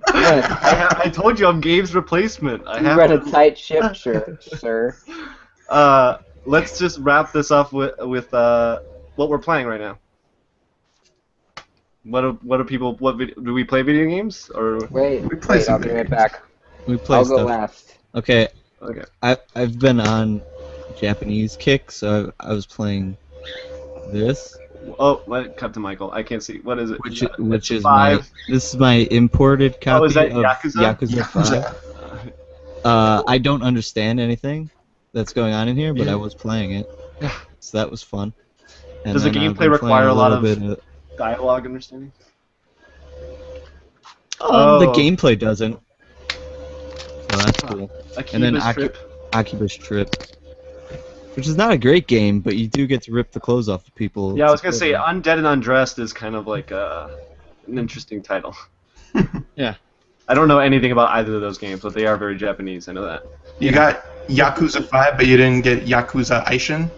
I told you I'm Gabe's replacement. You run a tight ship, sir. Let's just wrap this up with what we're playing right now. What do people? Do we play video games or? Wait, I'll be right back. We play I'll stuff. go last. Okay. Okay. I've been on Japanese kick, so I was playing this. Oh, cut to Michael. I can't see. What is it? Which is 5. This is my imported copy is that of Yakuza 5. I don't understand anything that's going on in here, but I was playing it, so that was fun. And does the gameplay require a lot of dialogue understanding? The gameplay doesn't. So that's cool. And then Akiba's Trip, which is not a great game, but you do get to rip the clothes off of people. Yeah, I was gonna say Undead and Undressed is kind of like an interesting title. Yeah. I don't know anything about either of those games, but they are very Japanese. I know that. You got Yakuza 5, but you didn't get Yakuza Aishin?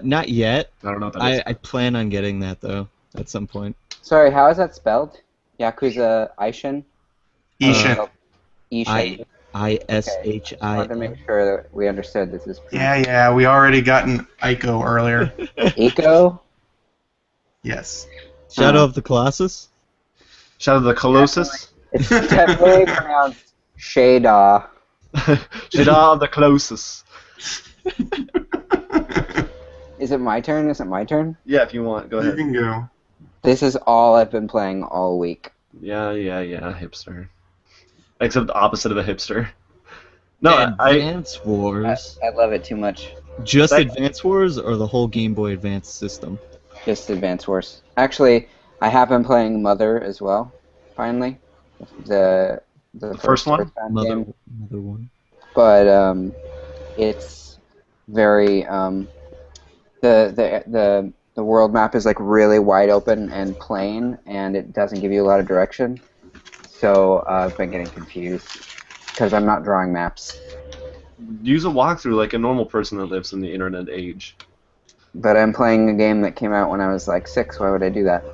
Not yet. I don't know what that is. I plan on getting that though at some point. Sorry, how is that spelled? Yakuza Aishin? Ishin. Ishin. I-S-H-I. I wanted to make sure that we understood this is. Yeah, we already got an Ico earlier. Ico? Yes. Shadow of the Colossus? Shadow of the Colossus? It's definitely pronounced Shada. Shadow of the Colossus. Is it my turn? Is it my turn? Yeah, if you want, go ahead. You can go. This is all I've been playing all week. Yeah, hipster. Except the opposite of a hipster. No, Advance Wars. I love it too much. Just Advance Wars or the whole Game Boy Advance system? Just Advance Wars. Actually, I have been playing Mother as well. Finally, the first one. Mother one. But it's very the world map is like really wide open and plain, and it doesn't give you a lot of direction. So I've been getting confused because I'm not drawing maps. Use a walkthrough like a normal person that lives in the internet age. But I'm playing a game that came out when I was like 6. Why would I do that?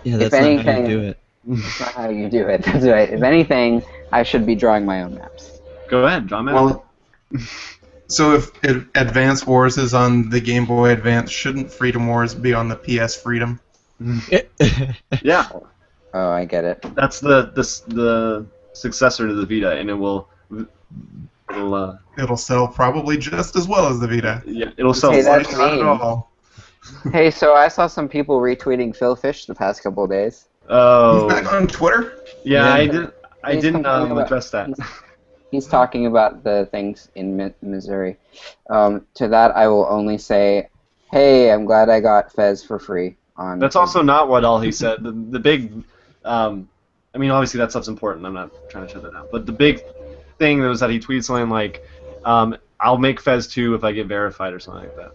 Yeah, that's not how you do it. That's not how you do it. That's right. If anything, I should be drawing my own maps. Go ahead, draw maps. Well, so if Advance Wars is on the Game Boy Advance, shouldn't Freedom Wars be on the PS Freedom? Yeah. Oh, I get it. That's the successor to the Vita, and it'll sell probably just as well as the Vita. Yeah, it'll sell. Hey, that's not at all. Hey, so I saw some people retweeting Phil Fish the past couple of days. Oh. He's back on Twitter? Yeah, Yeah. I didn't address that. He's talking about the things in Missouri. To that, I will only say, hey, I'm glad I got Fez for free. That's also not what all he said. The big, I mean, obviously that stuff's important. I'm not trying to shut that down. But the big thing was that he tweeted something like, I'll make Fez 2 if I get verified or something like that.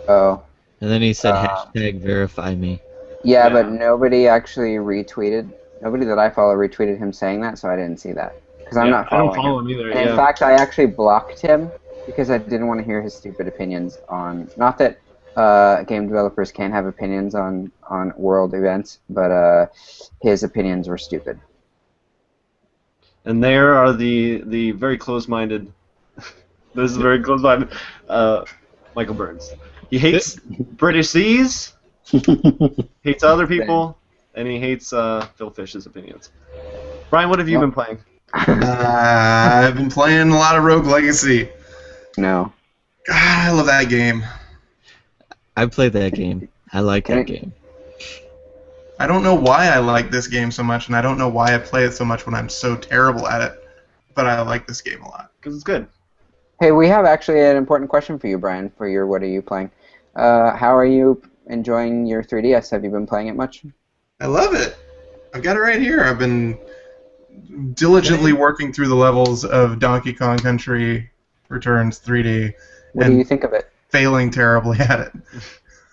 Oh. And then he said hashtag verify me. Yeah, Yeah. but nobody actually retweeted. Nobody that I follow retweeted him saying that, so I didn't see that. Because I'm not following I don't follow him either. And Yeah. in fact, I actually blocked him because I didn't want to hear his stupid opinions on. Not that game developers can't have opinions on world events, but his opinions were stupid. And there are the very close-minded. This is very close-minded. Michael Burns. He hates British seas. Hates other people, and he hates Phil Fish's opinions. Brian, what have you been playing? I've been playing a lot of Rogue Legacy. No. God, I love that game. I played that game. I like that game. I don't know why I like this game so much, and I don't know why I play it so much when I'm so terrible at it, but I like this game a lot. Because it's good. Hey, we have actually an important question for you, Brian, for your what are you playing? How are you enjoying your 3DS? Have you been playing it much? I love it. I've got it right here. I've been diligently working through the levels of Donkey Kong Country Returns 3D. What do you think of it? Failing terribly at it.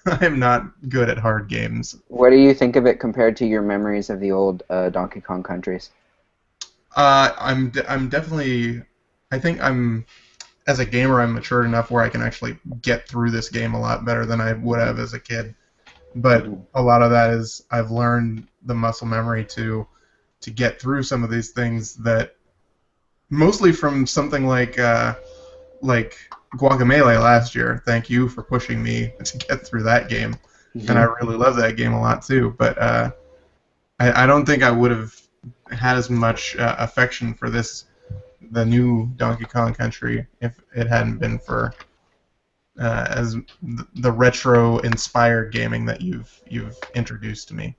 I am not good at hard games. What do you think of it compared to your memories of the old Donkey Kong countries? I'm definitely. I think I'm. As a gamer, I'm matured enough where I can actually get through this game a lot better than I would have as a kid. But a lot of that is I've learned the muscle memory to get through some of these things that mostly from something like Guacamelee last year. Thank you for pushing me to get through that game, and I really love that game a lot too. But I don't think I would have had as much affection for the new Donkey Kong Country if it hadn't been for as the retro-inspired gaming that you've introduced to me.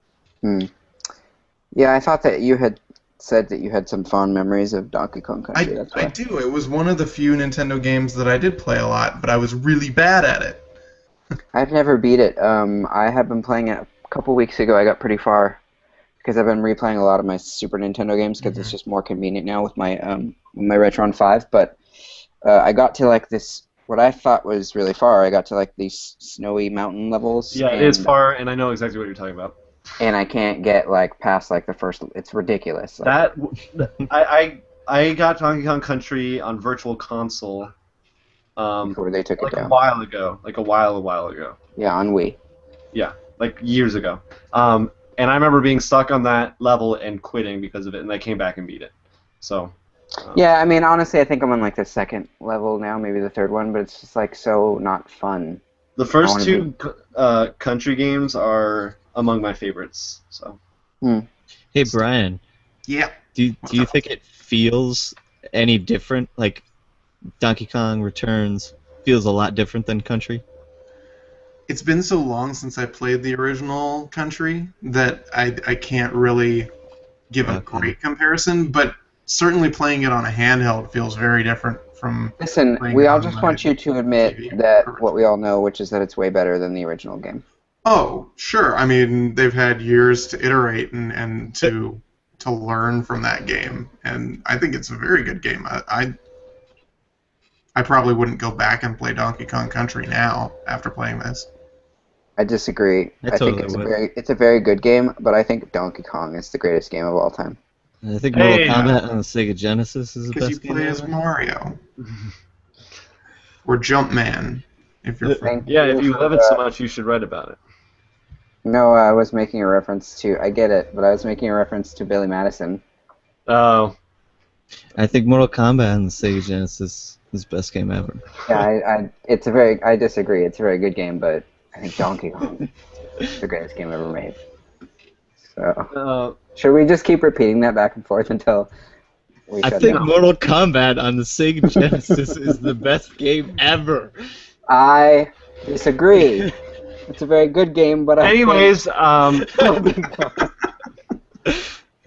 Yeah, I thought that you had said that you had some fond memories of Donkey Kong Country. That's why. I do. It was one of the few Nintendo games that I did play a lot, but I was really bad at it. I've never beat it. I have been playing it a couple weeks ago. I got pretty far because I've been replaying a lot of my Super Nintendo games because it's just more convenient now with my Retron 5. But I got to like this, what I thought was really far. I got to like these snowy mountain levels. Yeah, it is far, and I know exactly what you're talking about. And I can't get like past like the first. It's ridiculous. Like, I got Donkey Kong Country on Virtual Console. Before they took it down. A while ago. Yeah, on Wii. Yeah, like years ago. And I remember being stuck on that level and quitting because of it, and I came back and beat it. So. Yeah, I mean, honestly, I think I'm on like the second level now, maybe the third one, but it's just like so not fun. The first two country games are among my favorites. So. Hey Brian. Yeah. Do you think it feels any different? Like Donkey Kong Returns feels a lot different than Country? It's been so long since I played the original Country that I can't really give a great comparison, but certainly playing it on a handheld feels very different from... Listen, we all just want you to admit that what we all know, which is that it's way better than the original game. Oh, sure. I mean, they've had years to iterate and to learn from that game, and I think it's a very good game. I probably wouldn't go back and play Donkey Kong Country now after playing this. I disagree. I think it's a very good game, but I think Donkey Kong is the greatest game of all time. I think Mortal Kombat on the Sega Genesis is the best game. Because you play as Mario. Or Jumpman, if you're from... Yeah, if you love it so much, you should write about it. No, I was making a reference to... I get it, but I was making a reference to Billy Madison. Oh. I think Mortal Kombat on the Sega Genesis is the best game ever. Yeah, I disagree. It's a very good game, but I think Donkey Kong is the greatest game ever made. So, should we just keep repeating that back and forth until we I think Mortal Kombat on the Sega Genesis is the best game ever. I disagree. It's a very good game, but Anyways,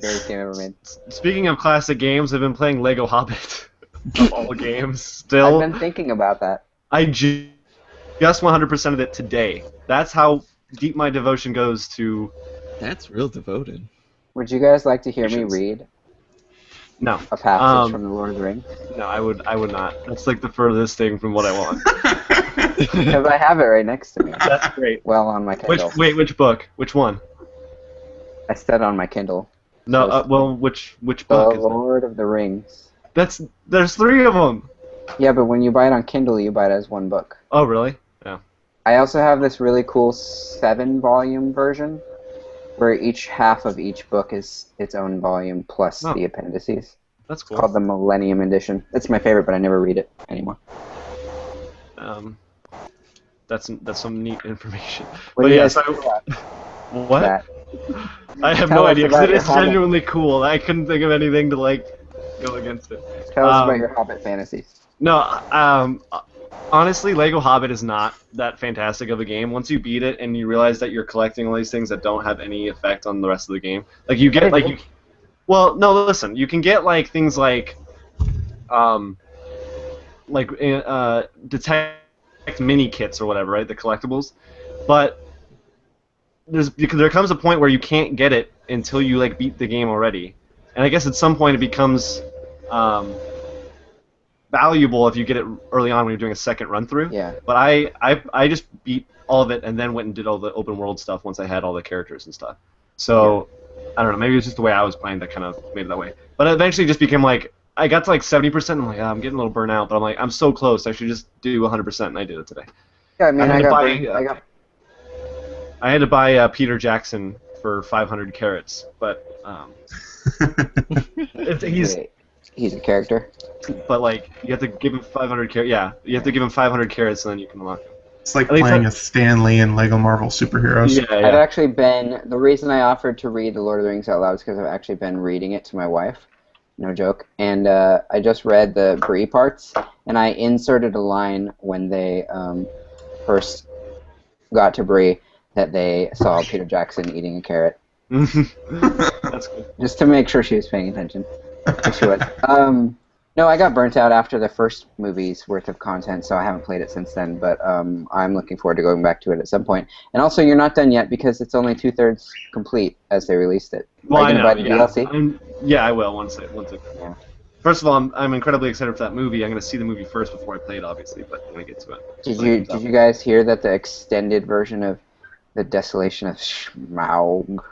Greatest game ever made. Speaking of classic games, I've been playing Lego Hobbit. Of all games, still. I've been thinking about that. I just 100% of it today. That's how deep my devotion goes to. That's real devoted. Would you guys like to hear me read No. a passage from The Lord of the Rings? No, I would not. That's like the furthest thing from what I want. Because I have it right next to me. That's great. Well, on my Kindle. Which book? Which one? I said on my Kindle. No, So well, which The book is Lord of the Rings. that? There's 3 of them. Yeah, but when you buy it on Kindle, you buy it as one book. Oh, really? Yeah. I also have this really cool 7-volume version, where each half of each book is its own volume plus the appendices. That's cool. It's called the Millennium Edition. It's my favorite, but I never read it anymore. That's some neat information. What But do you yeah, guys so think about what? that? I have Tell no us idea because about it your is Hobbit. genuinely cool. I couldn't think of anything to like go against it. Tell us about your Hobbit fantasies. No, honestly, Lego Hobbit is not that fantastic of a game. Once you beat it and you realize that you're collecting all these things that don't have any effect on the rest of the game, like you get like you. Well, no, listen. You can get like things like, detect mini kits or whatever, right? The collectibles, but there comes a point where you can't get it until you like beat the game already, and I guess at some point it becomes valuable if you get it early on when you're doing a second run through. Yeah. But I just beat all of it and then went and did all the open world stuff once I had all the characters and stuff. So I don't know. Maybe it's just the way I was playing that kind of made it that way. But it eventually just became like I got to like 70%. And I'm like, I'm getting a little burnt out. But I'm like, I'm so close. I should just do 100%, and I did it today. Yeah, I mean, I had to buy Peter Jackson for 500 carats, but he's a character. But like, you have to give him 500 carats. Yeah, you have to give him 500 carats, and then you can unlock him. It's like playing a Stan Lee in Lego Marvel Superheroes. Yeah, yeah. I've actually been. The reason I offered to read The Lord of the Rings out loud is because I've actually been reading it to my wife. No joke. And I just read the Bree parts, and I inserted a line when they first got to Bree that they saw Peter Jackson eating a carrot. That's good. Just to make sure she was paying attention. She was. No, I got burnt out after the first movie's worth of content, so I haven't played it since then, but I'm looking forward to going back to it at some point. And also, you're not done yet because it's only 2/3 complete as they released it. Well, Are you I know, going to buy the DLC? Yeah, I will once it. Yeah. First of all, I'm incredibly excited for that movie. I'm going to see the movie first before I play it, obviously, but when I get to it. Did you guys hear that the extended version of The Desolation of Smaug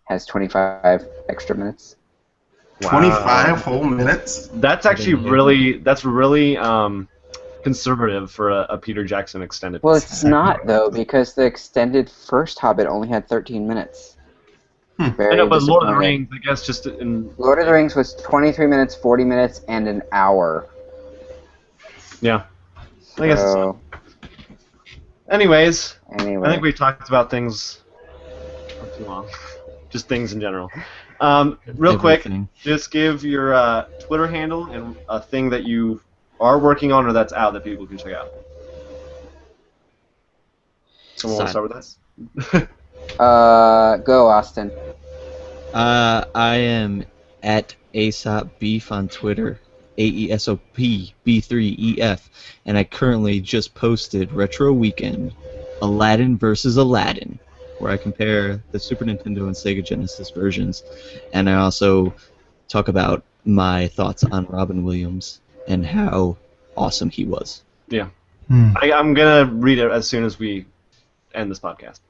has 25 extra minutes? Wow. 25 whole minutes? That's actually really conservative for a Peter Jackson extended. Well, it's not, though, because the extended first Hobbit only had 13 minutes. I know, but Lord of the Rings, I guess, just in... Lord of the Rings was 23 minutes, 40 minutes, and an hour. Yeah. I guess so. Anyways, I think we talked about things not too long. Just things in general. Real quick, just give your Twitter handle and a thing that you are working on or that's out that people can check out. Someone want to start with this? Go, Austin. I am at Aesop Beef on Twitter, AESOP B3EF, and I currently just posted Retro Weekend, Aladdin versus Aladdin, where I compare the Super Nintendo and Sega Genesis versions, and I also talk about my thoughts on Robin Williams and how awesome he was. Yeah. I'm going to read it as soon as we end this podcast.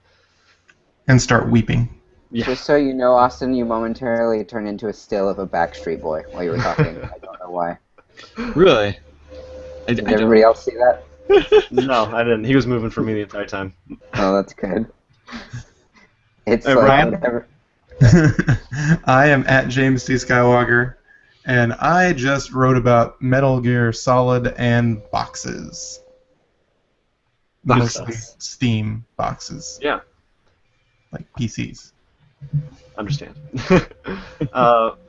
And start weeping. Yeah. Just so you know, Austin, you momentarily turned into a still of a Backstreet Boy while you were talking. I don't know why. Really? Did everybody else see that? No, I didn't. He was moving for me the entire time. Oh, that's good. It's hey, like Ryan? whatever. I am at James T. Skywalker, and I just wrote about Metal Gear Solid and boxes. Mostly Steam boxes. Yeah. Like PCs. Understand.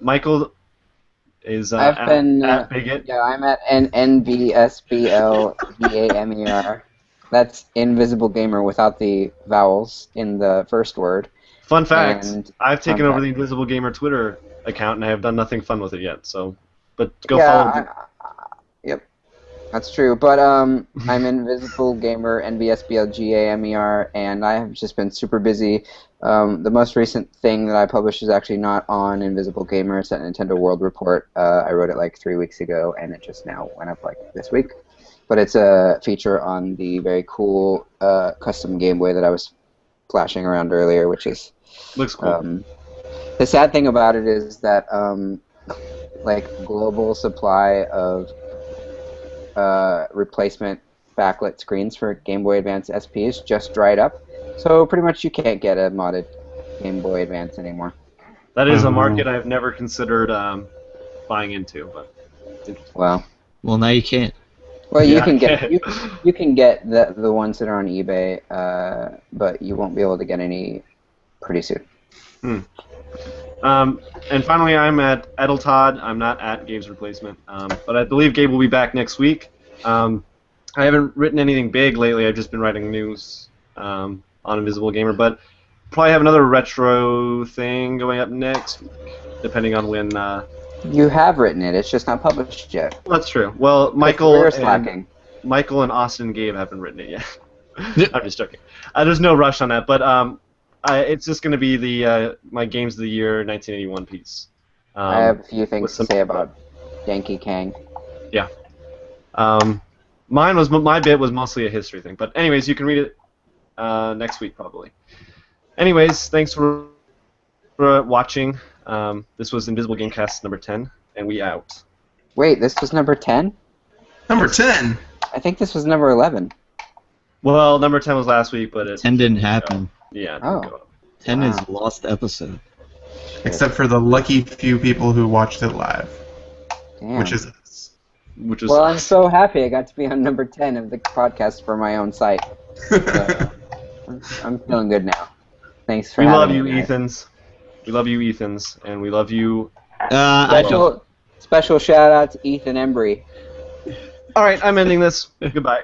Michael is I've been at Bigot. Yeah, I'm at NVSBLVAMER. That's Invisible Gamer without the vowels in the first word. Fun fact, And I've taken over the Invisible Gamer Twitter account and I have done nothing fun with it yet. So, but go follow. Yep, that's true. But I'm Invisible Gamer, NVSBLGAMER, and I have just been super busy. The most recent thing that I published is actually not on Invisible Gamer. It's at Nintendo World Report. I wrote it like 3 weeks ago, and it just now went up like this week. But it's a feature on the very cool custom Game Boy that I was flashing around earlier, which is looks cool. The sad thing about it is that like global supply of replacement backlit screens for Game Boy Advance SPs just dried up, so pretty much you can't get a modded Game Boy Advance anymore. That is a market I've never considered buying into, but it's interesting. Well, now you can't. Well, you can get you can get the ones that are on eBay, but you won't be able to get any pretty soon. And finally, I'm at Edeltodd. I'm not at Gabe's Replacement, but I believe Gabe will be back next week. I haven't written anything big lately. I've just been writing news on Invisible Gamer, but probably have another retro thing going up next week, depending on when. You have written it. It's just not published yet. That's true. Well, Michael and Austin and Gabe haven't written it yet. I'm just joking. There's no rush on that, but it's just going to be the my Games of the Year 1981 piece. I have a few things to say about Yankee Kang. Yeah. My bit was mostly a history thing, but anyways, you can read it next week probably. Anyways, thanks for watching. This was Invisible Gamecast number 10, and we out. Wait, this was number 10? Number 10? I think this was number 11. Well, number 10 was last week, but 10 didn't happen. Yeah. Oh. 10 is a lost episode. Except for the lucky few people who watched it live. Damn. Which is us. Well, I'm so happy I got to be on number 10 of the podcast for my own site. So, I'm feeling good now. Thanks for having me. We love you, Ethans. We love you, Ethans, and we love you. Special shout out to Ethan Embry. All right, I'm ending this. Goodbye.